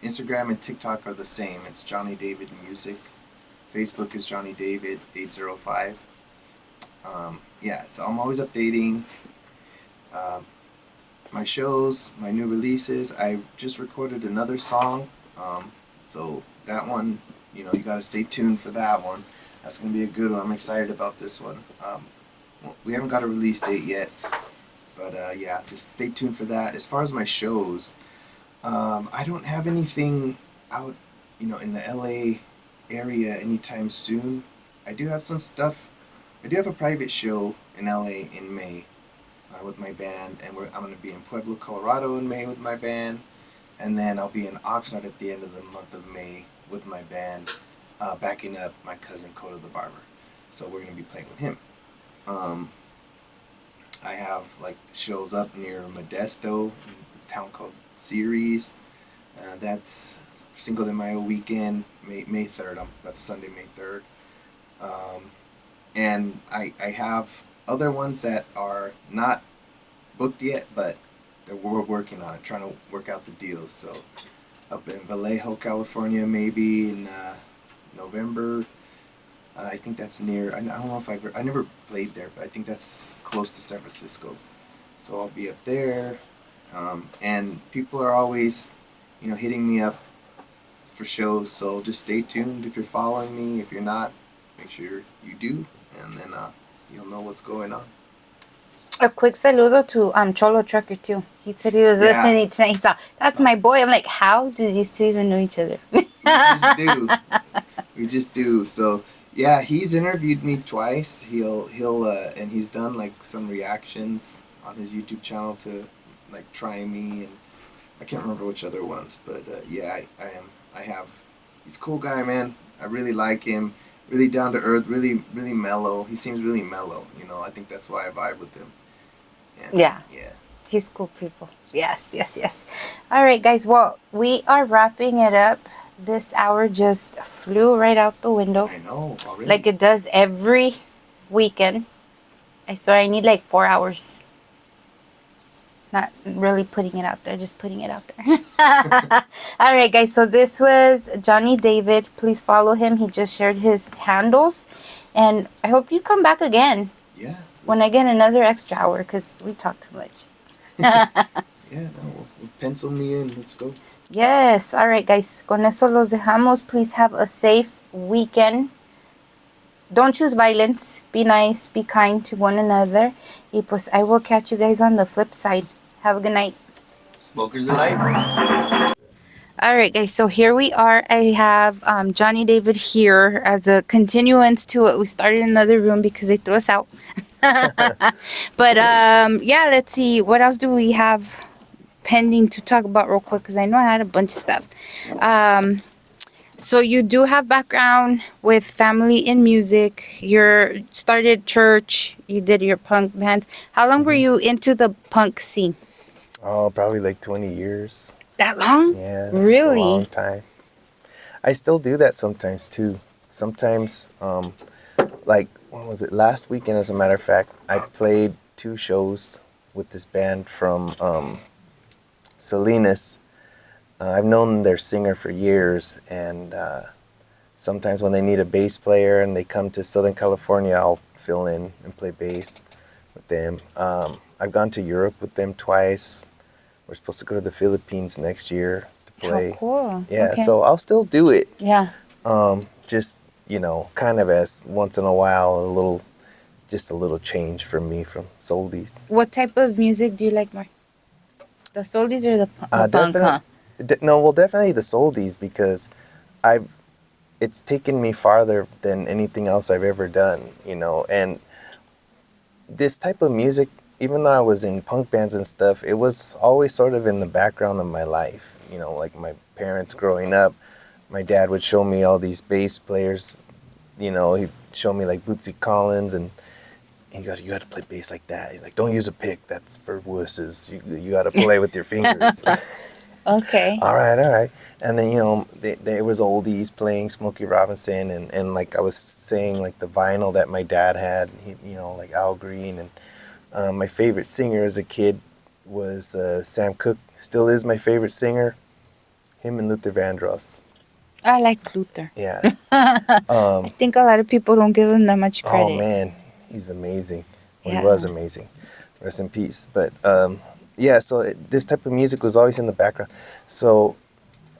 Instagram and TikTok are the same. It's Johnny David Music. Facebook is Johnny David 805. Yeah, so I'm always updating my shows, my new releases. I just recorded another song, so that one, you gotta stay tuned for that one. That's gonna be a good one. I'm excited about this one. We haven't got a release date yet, but yeah, just stay tuned for that. As far as my shows, I don't have anything out, in the LA area anytime soon. I do have some stuff. I do have a private show in LA in May with my band, and I'm going to be in Pueblo, Colorado in May with my band, and then I'll be in Oxnard at the end of the month of May with my band, backing up my cousin Coda the Barber. So we're going to be playing with him. I have shows up near Modesto, this town called Ceres. That's Cinco de Mayo weekend, May 3rd. That's Sunday, May 3rd. And I have other ones that are not booked yet, but we're working on it, trying to work out the deals. So up in Vallejo, California, maybe in November. I think that's near. I don't know if I never played there, but I think that's close to San Francisco. So I'll be up there, and people are always, hitting me up for shows. So just stay tuned if you're following me. If you're not, make sure you do, and then you'll know what's going on. A quick saludo to Cholo Trucker too. He said he was listening tonight. He saw, that's my boy. I'm like, how do these two even know each other? We just do. We just do. So yeah, he's interviewed me twice. He'll and he's done some reactions on his YouTube channel to trying me, and I can't remember which other ones, but yeah, I have. He's a cool guy, man. I really like him. Really down to earth. Really, really mellow. He seems really mellow. I think that's why I vibe with him. And, yeah. Yeah. He's cool people. Yes, yes, yes. All right, guys. Well, we are wrapping it up. This hour just flew right out the window. I know, already. Like it does every weekend. I swear I need 4 hours. Not really putting it out there, just putting it out there. All right, guys. So this was Johnny David. Please follow him. He just shared his handles. And I hope you come back again. Yeah. When I get another extra hour, because we talk too much. Yeah, no, we'll pencil me in. Let's go. Yes. All right, guys. Con eso los dejamos. Please have a safe weekend. Don't choose violence. Be nice. Be kind to one another. Y pues I will catch you guys on the flip side. Have a good night. Smokers Delight. All right, guys. So here we are. I have Johnny David here as a continuance to it. We started another room because they threw us out. But yeah, let's see. What else do we have pending to talk about real quick? Because I know I had a bunch of stuff. So you do have background with family in music. You started church. You did your punk bands. How long were you into the punk scene? Oh, probably 20 years. That long? Yeah. Really? A long time. I still do that sometimes too. Sometimes, when was it? Last weekend, as a matter of fact, I played 2 shows with this band from Salinas. I've known their singer for years, and sometimes when they need a bass player and they come to Southern California, I'll fill in and play bass with them. I've gone to Europe with them twice. We're supposed to go to the Philippines next year to play. How cool. Yeah, Okay. so I'll still do it. Yeah. Just, kind of as once in a while, a little just a little change from me from oldies. What type of music do you like more? The oldies or the punk, huh? Definitely the oldies, because it's taken me farther than anything else I've ever done, and this type of music, even though I was in punk bands and stuff, it was always sort of in the background of my life. Like my parents growing up, my dad would show me all these bass players. He'd show me like Bootsy Collins, and you got to play bass like that. He's like, don't use a pick. That's for wusses. You got to play with your fingers. Okay. All right. And then, there was oldies playing Smokey Robinson, and like I was saying, like the vinyl that my dad had, like Al Green. And my favorite singer as a kid was Sam Cooke. Still is my favorite singer. Him and Luther Vandross. I like Luther. Yeah. I think a lot of people don't give him that much credit. Oh, man. He's amazing. Well, Yeah. He was amazing. Rest in peace. But, so this type of music was always in the background. So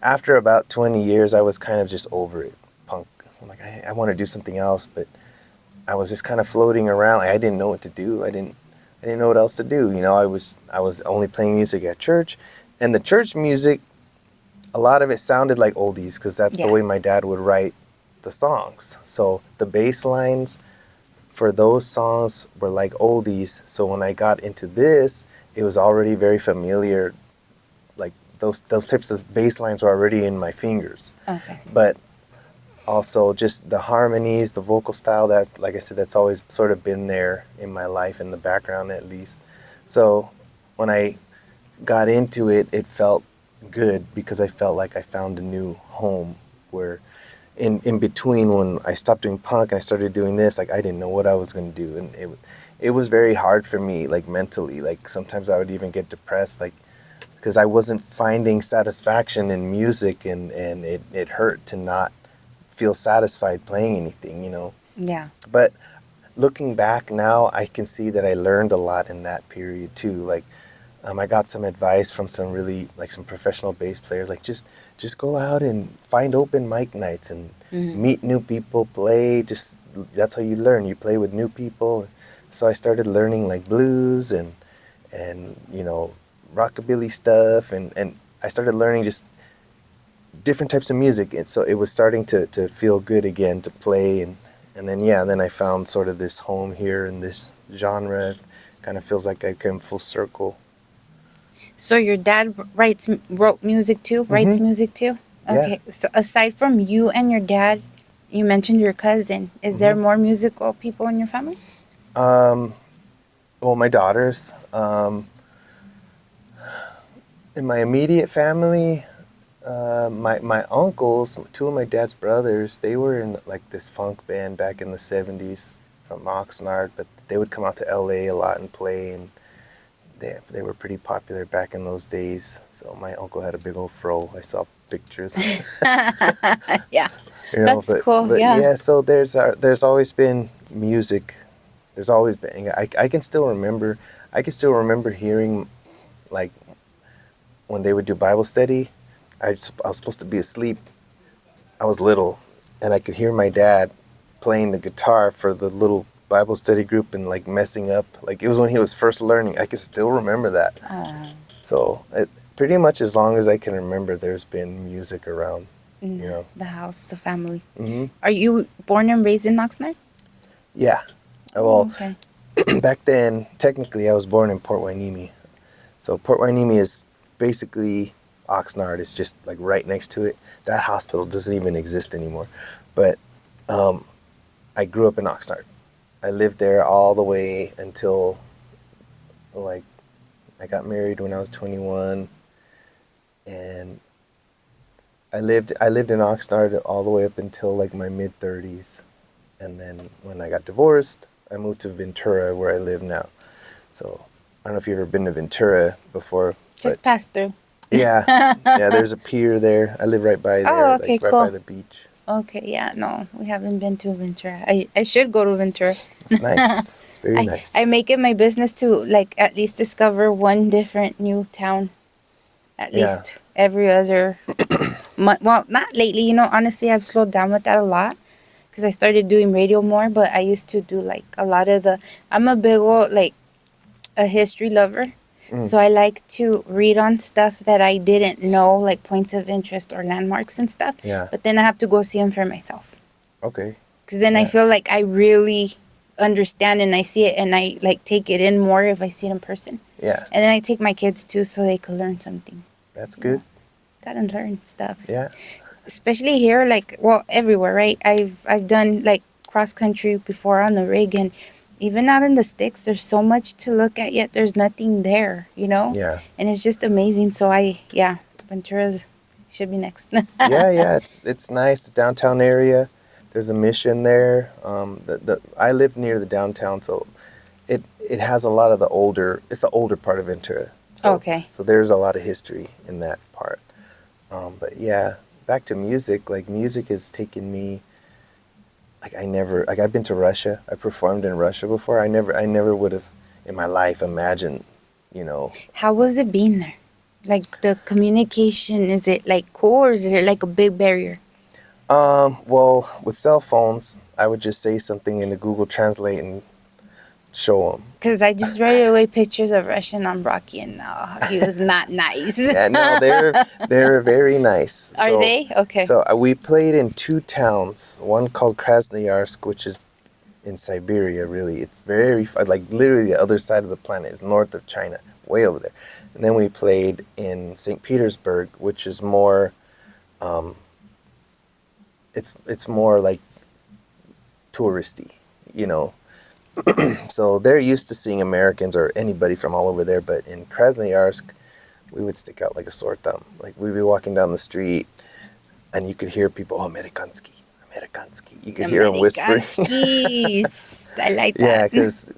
after about 20 years, I was kind of just over it. Punk. I'm like, I want to do something else, but I was just kind of floating around. Like, I didn't know what to do. I didn't know what else to do. I was only playing music at church, and the church music, a lot of it sounded like oldies, because that's the way my dad would write the songs. So the bass lines for those songs were like oldies. So when I got into this, it was already very familiar. Like those types of bass lines were already in my fingers. Okay. But also just the harmonies, the vocal style, that, like I said, that's always sort of been there in my life, in the background at least. So when I got into it, it felt good, because I felt like I found a new home, where in between, when I stopped doing punk and I started doing this, like I didn't know what I was going to do. And it was very hard for me, like mentally. Like sometimes I would even get depressed, like, because I wasn't finding satisfaction in music, and it hurt to not feel satisfied playing anything, Yeah. But looking back now, I can see that I learned a lot in that period too. Like, I got some advice from some really, like, some professional bass players, like just go out and find open mic nights and meet new people, play. Just, that's how you learn. You play with new people. So I started learning like blues and rockabilly stuff, and I started learning just different types of music, and so it was starting to feel good again to play, and then I found sort of this home here in this genre. Kind of feels like I came full circle. So your dad wrote music too? Writes music too? Okay. Yeah. So aside from you and your dad, you mentioned your cousin. Is there more musical people in your family? Well, my daughters. In my immediate family, my uncles, two of my dad's brothers, they were in like this funk band back in the 70s from Oxnard, but they would come out to LA a lot and play, and they were pretty popular back in those days. So my uncle had a big old fro. I saw pictures. Yeah. That's cool. But yeah. So there's always been music. There's always been. I can still remember. I can still remember hearing, like, when they would do Bible study. I was supposed to be asleep. I was little, and I could hear my dad playing the guitar for the little Bible study group and like messing up. Like, it was when he was first learning. I can still remember that. So pretty much as long as I can remember, there's been music around. The house, the family. Mm-hmm. Are you born and raised in Oxnard? Yeah. Well, Okay. back then, technically, I was born in Port Hueneme. So Port Hueneme is basically Oxnard. It's just like right next to it. That hospital doesn't even exist anymore. But I grew up in Oxnard. I lived there all the way until, like, I got married when I was 21, and I lived in Oxnard all the way up until like my mid-30s, and then when I got divorced, I moved to Ventura, where I live now. So I don't know if you've ever been to Ventura before. Just pass through. Yeah, there's a pier there. I live right by there, okay, like right cool. by the beach. Okay, yeah, no, we haven't been to Ventura. I should go to Ventura. It's nice. It's very nice. I make it my business to, like, at least discover one different new town. At least every other month. Well, not lately, honestly, I've slowed down with that a lot. because I started doing radio more, but I used to do like a lot of the. I'm a big old like a history lover. So I like to read on stuff that I didn't know, like points of interest or landmarks and stuff. Yeah. But then I have to go see them for myself. Okay. Because then I Yeah. feel like I really understand and I see it and I like take it in more if I see it in person. Yeah. And then I take my kids too so they could learn something. That's You good. know, gotta learn stuff. Yeah. Especially here, like, well, everywhere, right? I've done like cross country before on the rig, and even out in the sticks, there's so much to look at, yet there's nothing there, you know? Yeah. And it's just amazing. So Ventura should be next. Yeah. It's nice. The downtown area. There's a mission there. I live near the downtown, so it has a lot of the older. It's the older part of Ventura. So, Okay. So there's a lot of history in that part. But yeah, back to music. Like music has taken me. I've been to Russia. I performed in Russia before. I never would have in my life imagined, you know. How was it being there? Like the communication, is it like cool or is it like a big barrier? Well, with cell phones, I would just say something into Google Translate and show them. Because I just right away pictures of Russian on Brocky and he was not nice. Yeah, no, they're very nice. Are So- they? Okay. So we played in 2 towns. One called Krasnoyarsk, which is in Siberia. Really, it's very like literally the other side of the planet. It's north of China, way over there. And then we played in St. Petersburg, which is more. It's more like touristy, you know. So they're used to seeing Americans or anybody from all over there. But in Krasnoyarsk, we would stick out like a sore thumb. Like we'd be walking down the street, and you could hear people, "Oh, Amerikansky, Amerikansky." You could hear them whispering. Amerikanskis. I like that. Yeah, because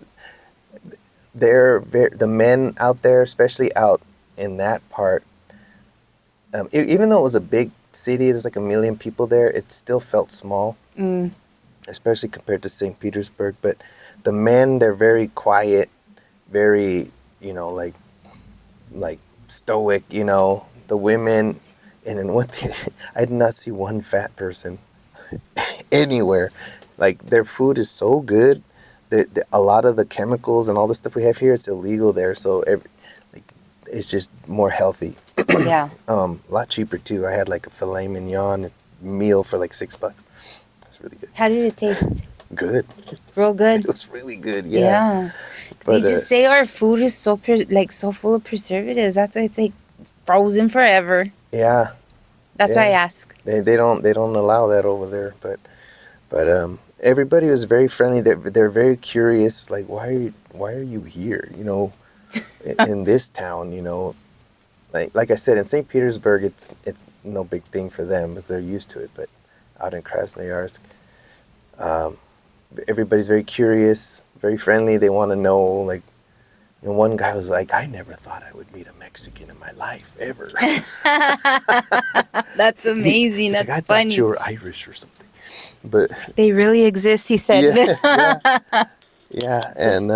the men out there, especially out in that part, even though it was a big city, there's like 1 million people there, it still felt small, especially compared to St. Petersburg. But the men, they're very quiet, very, you know, like stoic, you know. The women, and in one thing, I did not see one fat person anywhere. Like their food is so good. A lot of the chemicals and all the stuff we have here, it's illegal there. So it's just more healthy. Yeah. A lot cheaper too. I had like a filet mignon meal for like $6. It's really good. How did it taste? Good. Real good. It was really good. Yeah. They But, just say our food is so so full of preservatives. That's why it's like frozen forever. Yeah. That's why I ask. They don't allow that over there. But everybody was very friendly. They're very curious. Like why are you here? You know, in this town. You know. Like I said, in St. Petersburg, it's no big thing for them because they're used to it. But out in Krasnoyarsk, everybody's very curious, very friendly. They want to know, like, you know, one guy was like, "I never thought I would meet a Mexican in my life ever." That's amazing. He's That's like, I funny. thought you were Irish or something. But They really exist, he said. yeah, and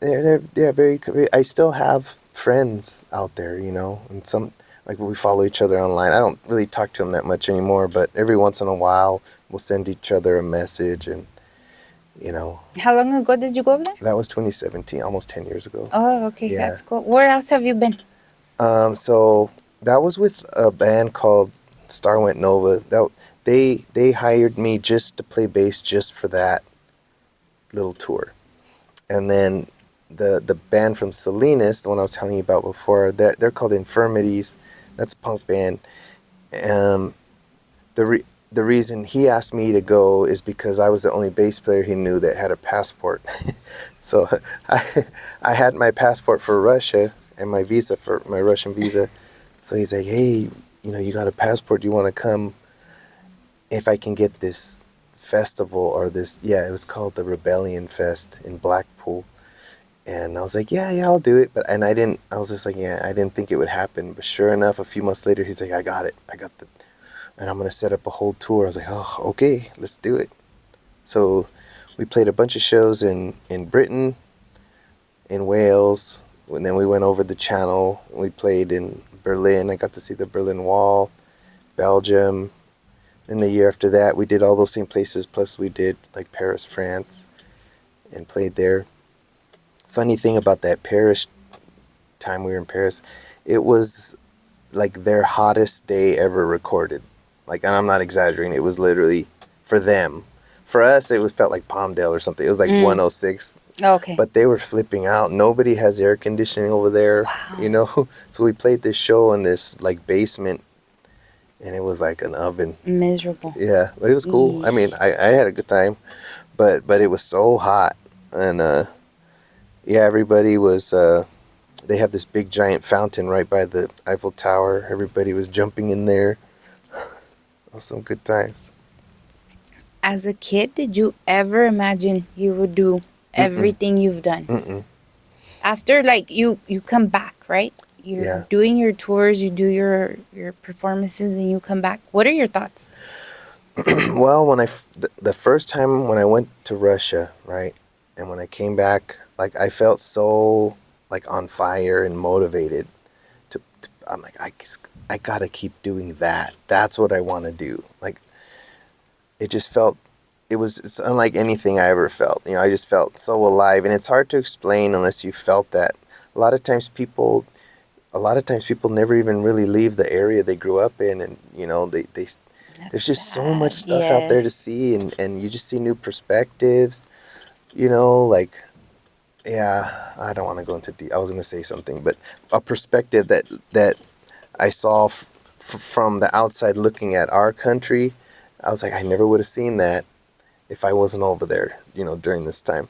they're very. I still have friends out there, you know, and some, like, we follow each other online. I don't really talk to them that much anymore, but every once in a while we'll send each other a message, and you know. How long ago did you go over there? That was 2017, almost 10 years ago. Oh, okay. Yeah. That's cool. Where else have you been? So that was with a band called Star Went Nova. They hired me just to play bass just for that little tour. And then the band from Salinas, the one I was telling you about before, they're called Infirmities. That's a punk band. The reason he asked me to go is because I was the only bass player he knew that had a passport. So I had my passport for Russia and my visa for my Russian visa. So he's like, "Hey, you know, you got a passport. Do you want to come if I can get this festival or this?" Yeah, it was called the Rebellion Fest in Blackpool. And I was like, yeah, I'll do it. I was just like, yeah, I didn't think it would happen. But sure enough, a few months later, he's like, I got it. And I'm going to set up a whole tour. I was like, oh, okay, let's do it. So we played a bunch of shows in Britain, in Wales, and then we went over the Channel. We played in Berlin. I got to see the Berlin Wall, Belgium, in the year after that, we did all those same places. Plus, we did like Paris, France, and played there. Funny thing about that Paris time we were in Paris, it was like their hottest day ever recorded. Like, and I'm not exaggerating. It was literally for them. For us, it was felt like Palmdale or something. It was like 106. Okay. But they were flipping out. Nobody has air conditioning over there, you know. So we played this show in this like basement, and it was like an oven. Miserable. Yeah, but it was cool. I mean, I had a good time, but it was so hot, and yeah, everybody was. They have this big giant fountain right by the Eiffel Tower. Everybody was jumping in there. Some good times. As a kid, did you ever imagine you would do everything you've done? Mm-mm. After, like, you come back, right? You're doing your tours, you do your performances, and you come back. What are your thoughts? Well, when the first time when I went to Russia, right, and when I came back, like, I felt so like on fire and motivated to I'm like, I gotta keep doing that. That's what I want to do. Like, it just felt, it's unlike anything I ever felt. You know, I just felt so alive, and it's hard to explain unless you felt that. A lot of times people never even really leave the area they grew up in, and you know, there's just so much stuff out there to see, and you just see new perspectives, you know, like, yeah, I don't want to go into I was going to say something, but a perspective that I saw from the outside looking at our country, I was like, I never would have seen that if I wasn't over there, you know, during this time.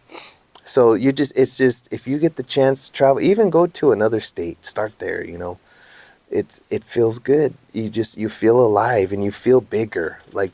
So it's just, if you get the chance to travel, even go to another state, start there, you know, it feels good. You feel alive and you feel bigger, like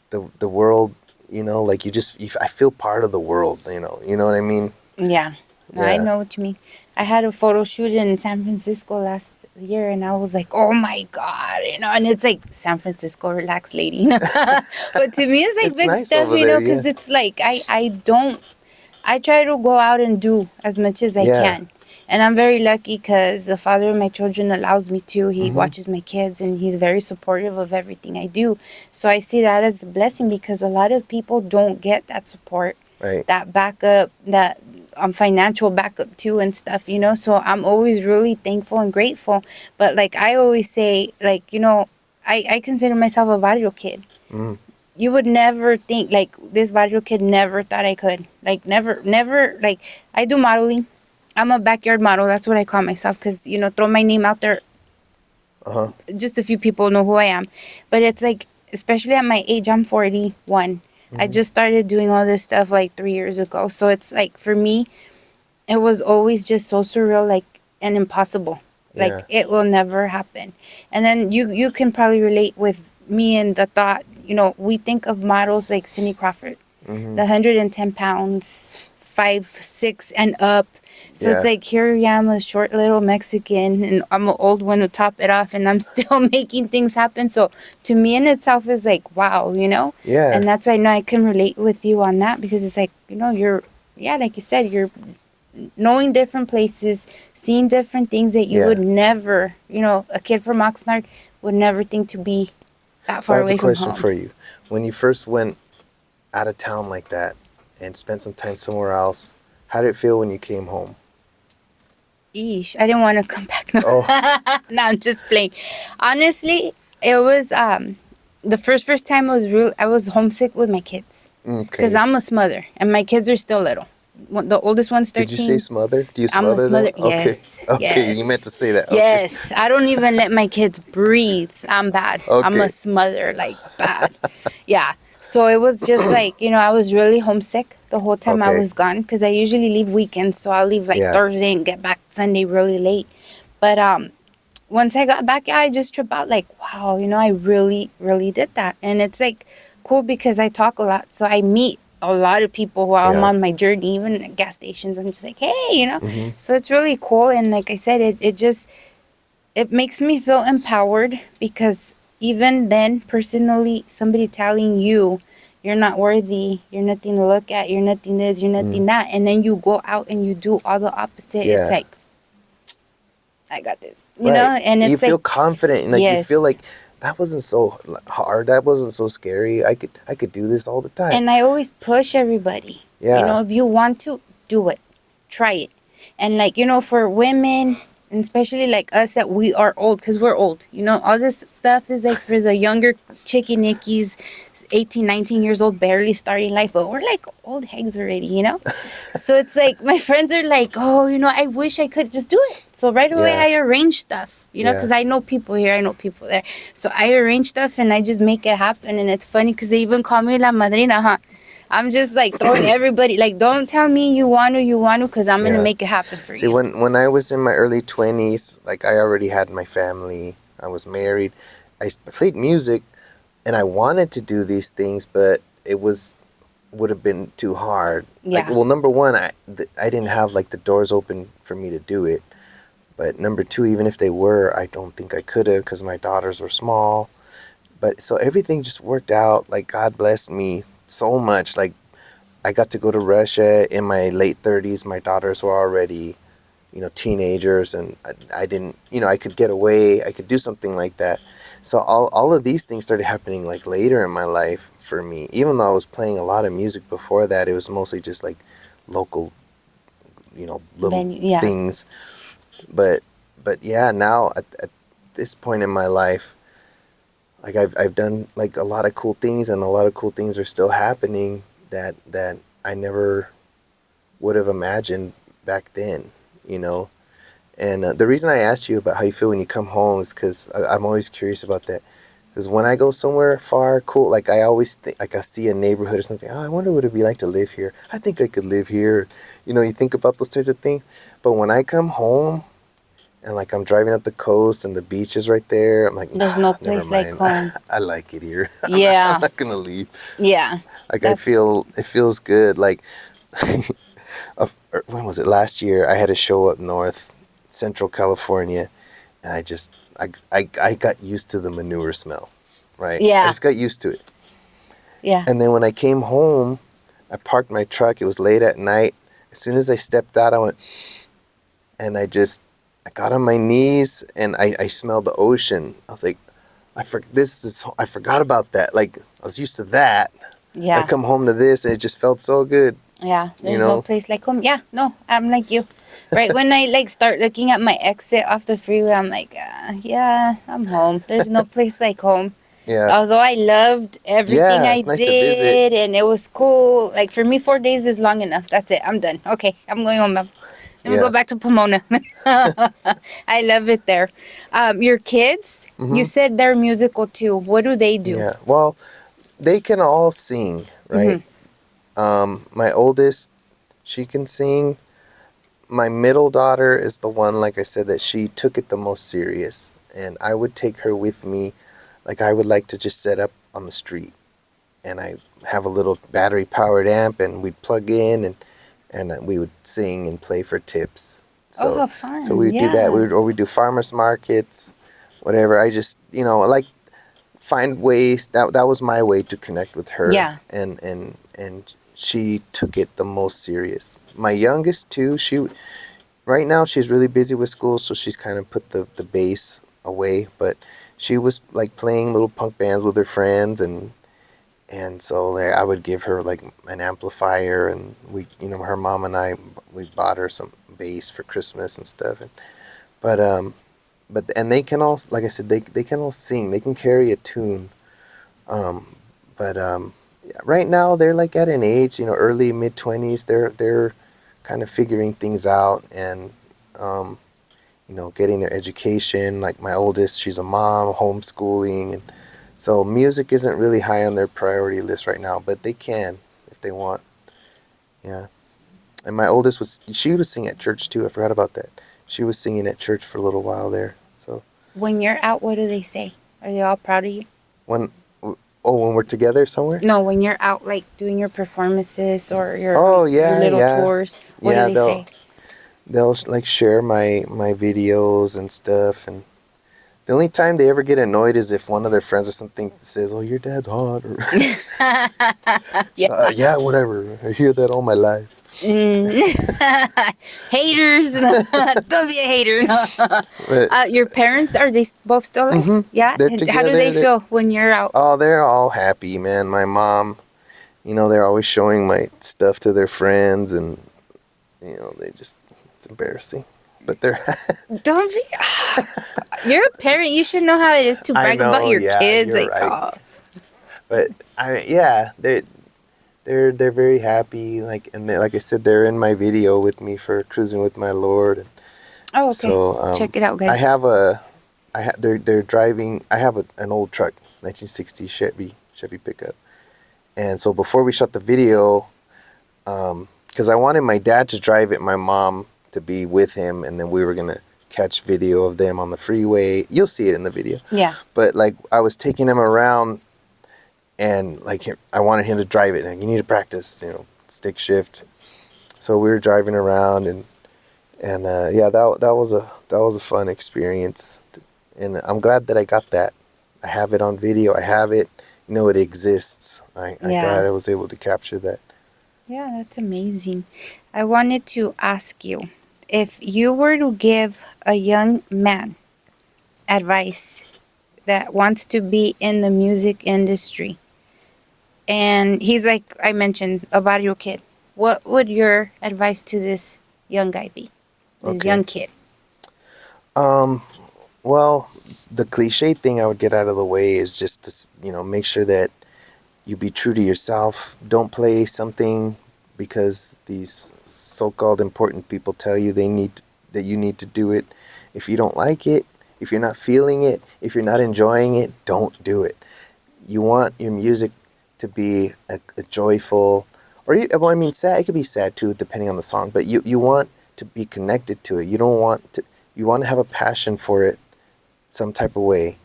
the world, you know, like I feel part of the world, you know what I mean? Yeah. I know what you mean. I had a photo shoot in San Francisco last year, and I was like, oh my God, you know, and it's like, San Francisco, relax, lady. But to me, it's like It's big nice stuff, over you know, there, because it's like, I try to go out and do as much as I can. And I'm very lucky because the father of my children allows me to. He watches my kids, and he's very supportive of everything I do. So I see that as a blessing, because a lot of people don't get that support, that backup, that financial backup too and stuff, you know. So I'm always really thankful and grateful. But like I always say, like, you know, I consider myself a barrio kid. You would never think, like, this barrio kid never thought I could. Like, never, like, I do modeling. I'm a backyard model. That's what I call myself, because, you know, throw my name out there. Just a few people know who I am. But it's like, especially at my age, I'm 41. I just started doing all this stuff like 3 years ago. So it's like, for me, it was always just so surreal, like, and impossible. Like, it will never happen. And then you can probably relate with me in the thought, you know, we think of models like Cindy Crawford, the 110 pounds, 5'6" and up. So it's like, here I am, a short little Mexican, and I'm an old one to top it off, and I'm still making things happen. So to me in itself is like, wow, you know? Yeah. And that's why I know I can relate with you on that, because it's like, you know, like you said, you're knowing different places, seeing different things that you would never, you know, a kid from Oxnard would never think to be that far away from home. I have a question for you. When you first went out of town like that and spent some time somewhere else, how did it feel when you came home? Eesh, I didn't want to come back. No, no, I'm just playing. Honestly, it was the first time I was homesick with my kids, because I'm a smother and my kids are still little. The oldest one's 13. Did you say smother? Do you smother? I'm a smother. Them? Yes. Okay. Yes. You meant to say that. Okay. Yes. I don't even let my kids breathe. I'm bad. I'm a smother, like, bad. Yeah. So it was just like, you know, I was really homesick the whole time I was gone, because I usually leave weekends. So I'll leave like Thursday and get back Sunday really late. But once I got back, I just trip out like, wow, you know, I really, really did that. And it's like cool because I talk a lot. So I meet a lot of people while I'm on my journey, even at gas stations. I'm just like, hey, you know. So it's really cool. And like I said, it makes me feel empowered, because even then, personally, somebody telling you you're not worthy, you're nothing to look at, you're nothing this, you're nothing that, and then you go out and you do all the opposite. It's like, I got this, you know. And it's you feel confident, and like you feel like that wasn't so hard. That wasn't so scary. I could do this all the time. And I always push everybody. Yeah. You know, if you want to, do it. Try it. And like, you know, for women, and especially like us that we are old, because we're old, you know, all this stuff is like for the younger chickanickies, 18, 19 years old, barely starting life, but we're like old hags already, you know? So it's like, my friends are like, oh, you know, I wish I could just do it. So right away, Yeah. I arrange stuff, you know, Yeah. because I know people here, I know people there. So I arrange stuff and I just make it happen. And it's funny because they even call me La Madrina, huh? I'm just like throwing everybody, like, don't tell me you want to, because I'm going to Yeah. make it happen for See, you. when I was in my early 20s, like I already had my family. I was married. I played music, and I wanted to do these things, but it would have been too hard. Yeah. Like, well, number one, I didn't have like the doors open for me to do it. But number two, even if they were, I don't think I could have because my daughters were small. But so everything just worked out. Like, God blessed me so much. Like, I got to go to Russia in my late 30s. My daughters were already, you know, teenagers, and I didn't, you know, I could get away. I could do something like that. So all of these things started happening like later in my life for me. Even though I was playing a lot of music before that, it was mostly just like local, you know, little Yeah. things. But yeah, now at this point in my life, like I've done like a lot of cool things, and a lot of cool things are still happening that I never would have imagined back then, you know. And the reason I asked you about how you feel when you come home is because I'm always curious about that. Because when I go somewhere far, cool, like I always think, like I see a neighborhood or something, oh, I wonder what it'd be like to live here. I think I could live here. You know, you think about those types of things. But when I come home, and like I'm driving up the coast and the beach is right there, I'm like, There's no place like home. I like it here. Yeah. I'm not gonna leave. Yeah. Like That's- it feels good. Like when was it? Last year I had a show up north, Central California, and I got used to the manure smell, right? Yeah. I just got used to it. Yeah. And then when I came home, I parked my truck. It was late at night. As soon as I stepped out, I went, and I got on my knees and I smelled the ocean. I was like, I forgot about that. Like, I was used to that. Yeah. I come home to this and it just felt so good. Yeah. There's know? no place like home. Yeah. No, I'm like you. Right when I like start looking at my exit off the freeway, I'm like, yeah, I'm home. There's no place like home. Yeah. Although I loved everything Yeah, I it's nice to visit. did and it was cool. Like for me, 4 days is long enough. That's it. I'm done. Okay, I'm going home. Let me Yeah. go back to Pomona. I love it there. Your kids, you said they're musical too. What do they do? Yeah. Well, they can all sing, right? My oldest, she can sing. My middle daughter is the one, like I said, that she took it the most serious. And I would take her with me. Like, I would like to just set up on the street. And I have a little battery powered amp, and we'd plug in and we would sing and play for tips. So, Oh, how fun. So we'd do that. We'd do farmers markets, whatever. I just, you know, like find ways. That was my way to connect with her. Yeah. And she took it the most serious. My youngest too, right now she's really busy with school, so she's kind of put the bass away, but she was like playing little punk bands with her friends, and so there I would give her like an amplifier, and we, you know, her mom and I, we bought her some bass for Christmas and stuff, and they can all, like I said, they can all sing, they can carry a tune, right now they're like at an age, you know, early mid-20s, they're kind of figuring things out, and you know, getting their education. Like my oldest, she's a mom, homeschooling, and so music isn't really high on their priority list right now, but they can if they want. Yeah. And my oldest she was singing at church too. I forgot about that. She was singing at church for a little while there. So When you're out, what do they say? Are they all proud of you? when we're together somewhere? No, when you're out, like doing your performances or your, yeah, your little yeah. tours, what Yeah, do they say? They'll like share my videos and stuff, and the only time they ever get annoyed is if one of their friends or something says, "Oh, your dad's hot," or Yeah. yeah, whatever. I hear that all my life. Haters. Don't be a hater. But Your parents, are they both still alive? Yeah. they're And how do together. they feel when you're out? Oh, they're all happy, man. My mom, they're always showing my stuff to their friends, and they just, it's embarrassing. But they're Don't be. You're a parent. You should know how it is to I brag about know, your yeah, kids. you're Like, right. But yeah, they're very happy. Like, and like I said, they're in my video with me for Cruising with My Lord. oh, okay. So Check it out, guys. they're driving. I have an old truck, 1960 Chevy pickup, and so before we shot the video, because I wanted my dad to drive it, my mom to be with him, and then we were gonna catch video of them on the freeway. You'll see it in the video. Yeah. But like, I was taking him around, and like, I wanted him to drive it. And you need to practice, stick shift. So we were driving around, and yeah, that was a fun experience, and I'm glad that I got that. I have it on video. I have it. It exists. I'm glad I was able to capture that. Yeah, that's amazing. I wanted to ask you, if you were to give a young man advice that wants to be in the music industry, and he's like I mentioned, a barrio kid, what would your advice to this young guy be? This Okay. young kid. Well, the cliche thing I would get out of the way is just to, make sure that you be true to yourself. Don't play something because these so-called important people tell you that you need to do it. If you don't like it, if you're not feeling it, if you're not enjoying it, don't do it. You want your music to be a joyful, sad. It could be sad too, depending on the song. But you want to be connected to it. You want to have a passion for it, some type of way.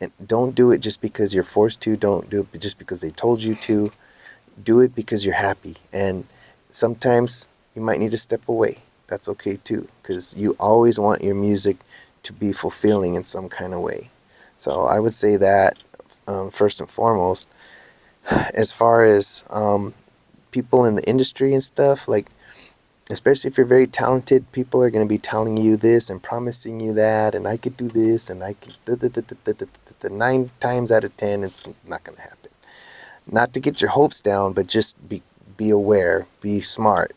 And don't do it just because you're forced to. Don't do it just because they told you to. Do it because you're happy. And sometimes you might need to step away. That's okay too, because you always want your music to be fulfilling in some kind of way. So I would say that, first and foremost. As far as people in the industry and stuff, like, especially if you're very talented, people are going to be telling you this and promising you that, and I could do this, and I could 9 times out of 10, it's not going to happen. Not to get your hopes down, but just be aware, be smart,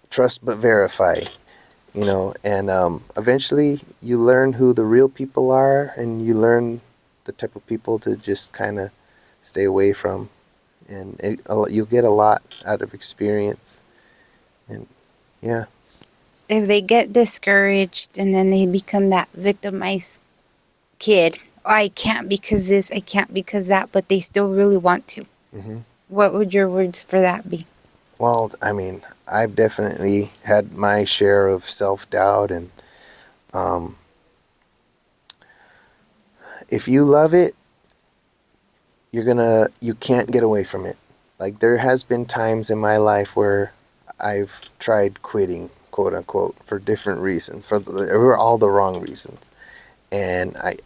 trust but verify, and eventually you learn who the real people are, and you learn the type of people to just kind of stay away from, and you'll get a lot out of experience. And yeah. If they get discouraged and then they become that victimized kid, I can't because this, I can't because that, but they still really want to. What would your words for that be? Well, I've definitely had my share of self-doubt, and if you love it, you can't get away from it. Like, there has been times in my life where I've tried quitting, quote unquote, for different reasons, for all the wrong reasons. And I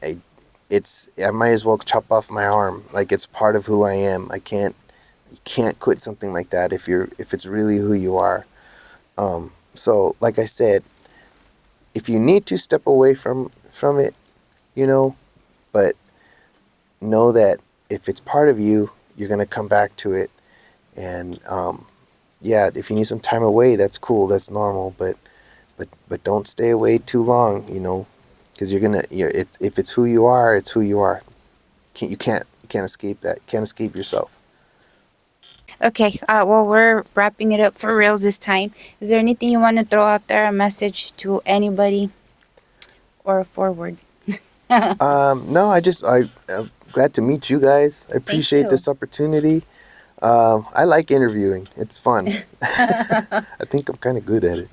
might as well chop off my arm. Like, it's part of who I am. You can't quit something like that if it's really who you are. So like I said, if you need to step away from it, but know that if it's part of you, you're going to come back to it. And yeah, if you need some time away, that's cool, that's normal, but don't stay away too long, because if it's who you are, it's who you are. You can't escape that. You can't escape yourself. Okay, well, we're wrapping it up for reals this time. Is there anything you want to throw out there, a message to anybody, or a forward? No, I'm glad to meet you guys. I appreciate you. this opportunity. I like interviewing. It's fun. I think I'm kind of good at it.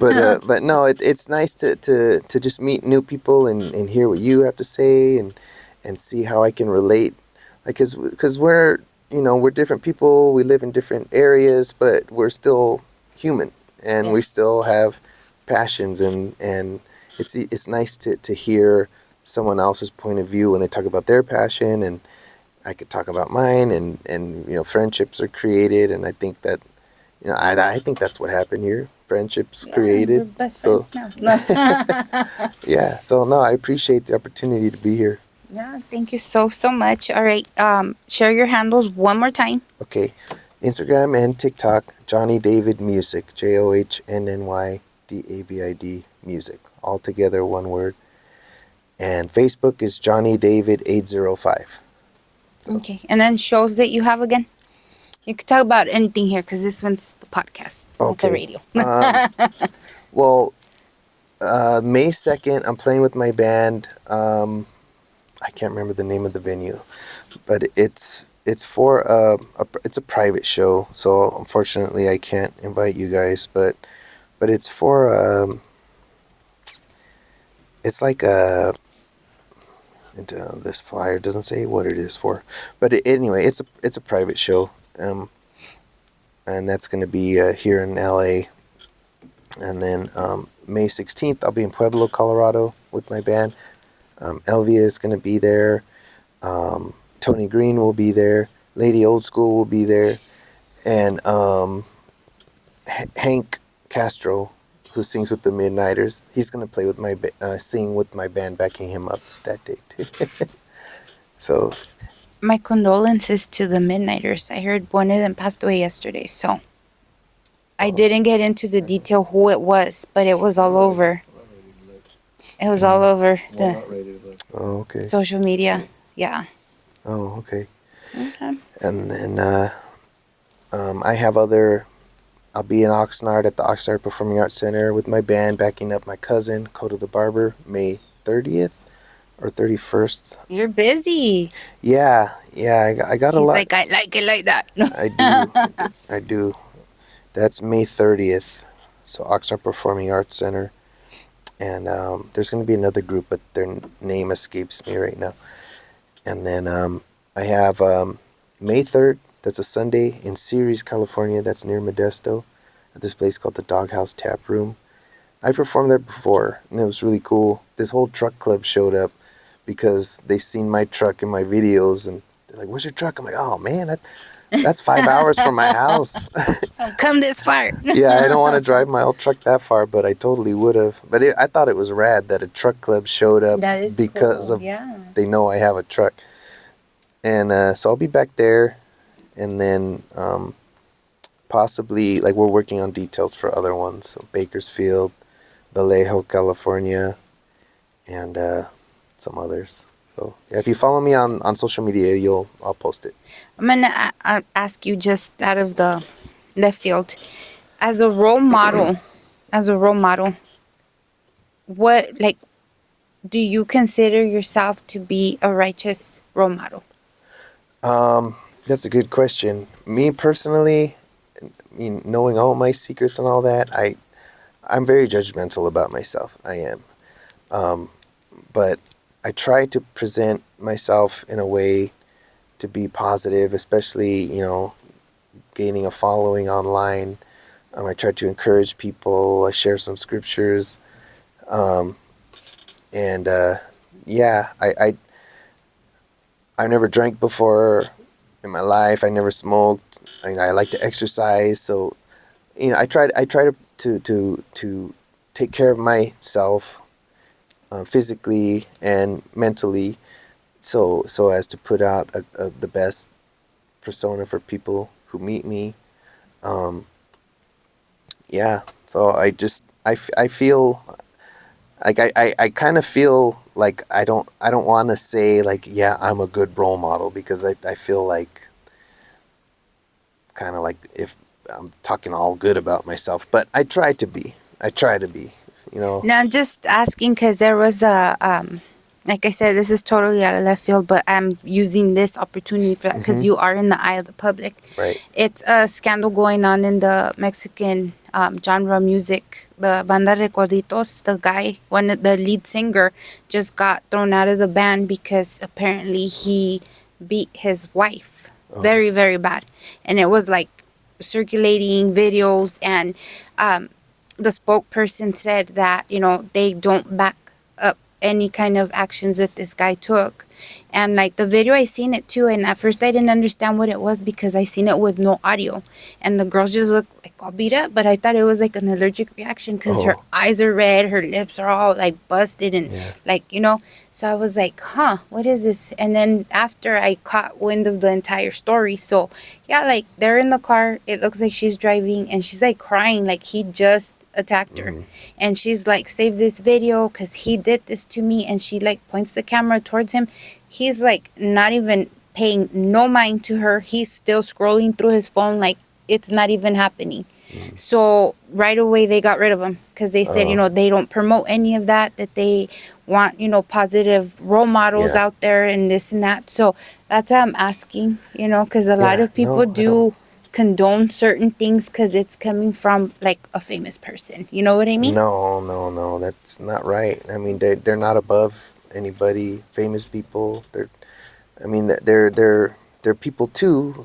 But no, it's nice to just meet new people and hear what you have to say and see how I can relate. Like, cause we're different people. We live in different areas, but we're still human, and we still have passions, and it's nice to hear someone else's point of view when they talk about their passion, and I could talk about mine, and friendships are created, and I think that I think that's what happened here. Friendships Yeah, created. we're best So friends now. No. yeah. So no, I appreciate the opportunity to be here. Yeah, thank you so much. All right, share your handles one more time. Okay, Instagram and TikTok, Johnny David Music, JohnnyDavid Music, all together one word. And Facebook is Johnny David 805. Okay, and then shows that you have again. You can talk about anything here because this one's the podcast, not the Okay. radio. Well, May 2nd, I'm playing with my band. I can't remember the name of the venue, but it's for it's a private show. So unfortunately, I can't invite you guys. But it's for it's like a. And, this flyer doesn't say what it is for, but anyway, it's a private show, and that's going to be here in LA. And then May 16th, I'll be in Pueblo, Colorado with my band. Elvia is going to be there. Tony Green will be there. Lady Old School will be there. And Hank Castro, who sings with the Midnighters, he's going to play with my sing with my band, backing him up that day too. So My condolences to the Midnighters. I heard one of them passed away yesterday, so I didn't get into the detail who it was, but it was all over. It was all over the oh, okay. social media. Yeah. Oh, okay. Okay. And then I have I'll be in Oxnard at the Oxnard Performing Arts Center with my band, backing up my cousin, Coda the Barber, May 30th or 31st. You're busy. Yeah, I got a He's lot. like, I like it like that. I do. That's May 30th. So Oxnard Performing Arts Center. And there's going to be another group, but their name escapes me right now. And then I have May 3rd. That's a Sunday in Ceres, California. That's near Modesto, at this place called the Doghouse Tap Room. I performed there before, and it was really cool. This whole truck club showed up because they seen my truck in my videos, and they're like, "Where's your truck?" I'm like, "Oh man, that's 5 hours from my house." Come this far. Yeah, I don't want to drive my old truck that far, but I totally would have. But I thought it was rad that a truck club showed up That is because cool, of yeah. they know I have a truck. And so I'll be back there, and then possibly, like, we're working on details for other ones. So Bakersfield, Vallejo, California, and some others. So yeah, if you follow me on social media, I'll post it. I'm gonna ask you just out of the left field, as a role model, what, like, do you consider yourself to be a righteous role model? That's a good question. Me personally, knowing all my secrets and all that, I'm very judgmental about myself. I am. But I try to present myself in a way to be positive, especially, gaining a following online. I try to encourage people. I share some scriptures. I've never drank before in my life. I never smoked. I like to exercise. So, I try to take care of myself, physically and mentally, so as to put out the best persona for people who meet me. So I feel like I kind of feel like I don't want to say, like, yeah, I'm a good role model, because I feel like kind of like if I'm talking all good about myself, but I try to be. Now, I'm just asking because there was a, like I said, this is totally out of left field, but I'm using this opportunity for that because you are in the eye of the public. Right. It's a scandal going on in the Mexican genre music. The Banda Recorditos, the guy, the lead singer, just got thrown out of the band because apparently he beat his wife very, very bad. And it was like circulating videos, and the spokesperson said that, they don't back up any kind of actions that this guy took. And like the video, I seen it too, and at first I didn't understand what it was because I seen it with no audio, and the girls just looked like all beat up, but I thought it was like an allergic reaction because her eyes are red, her lips are all like busted, and like, you know. So I was like, huh, what is this? And then after I caught wind of the entire story, so yeah, like they're in the car, it looks like she's driving, and she's like crying like he just attacked her. And she's like, save this video because he did this to me, and she like points the camera towards him. He's like not even paying no mind to her. He's still scrolling through his phone like it's not even happening. So right away they got rid of him because they said, you know, they don't promote any of that they want, you know, positive role models out there and this and that. So that's why I'm asking, you know, because a lot of people do condone certain things because it's coming from like a famous person. You know what I mean? No, that's not right. I mean, they're not above anybody. Famous people, they're people too.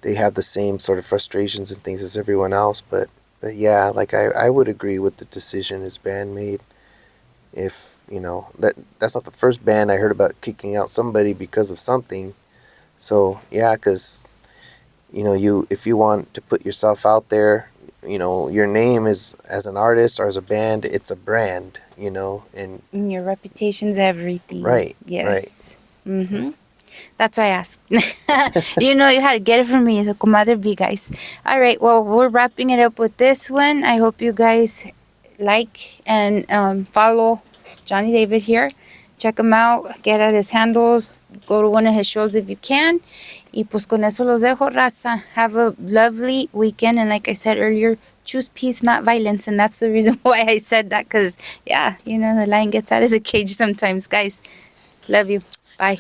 They have the same sort of frustrations and things as everyone else. But yeah, like I would agree with the decision his band made. If you know that's not the first band I heard about kicking out somebody because of something. So yeah, because if you want to put yourself out there, your name is, as an artist or as a band, it's a brand, and your reputation's everything. Right. Yes. Right. Mm-hmm. That's why I asked. You had to get it from me, the Comadre B, guys. All right, well, we're wrapping it up with this one. I hope you guys like and follow Johnny David here. Check him out, get at his handles, go to one of his shows if you can. Y pues con eso los dejo, raza. Have a lovely weekend, and like I said earlier, choose peace, not violence, and that's the reason why I said that, because, yeah, the lion gets out of the cage sometimes, guys. Love you. Bye.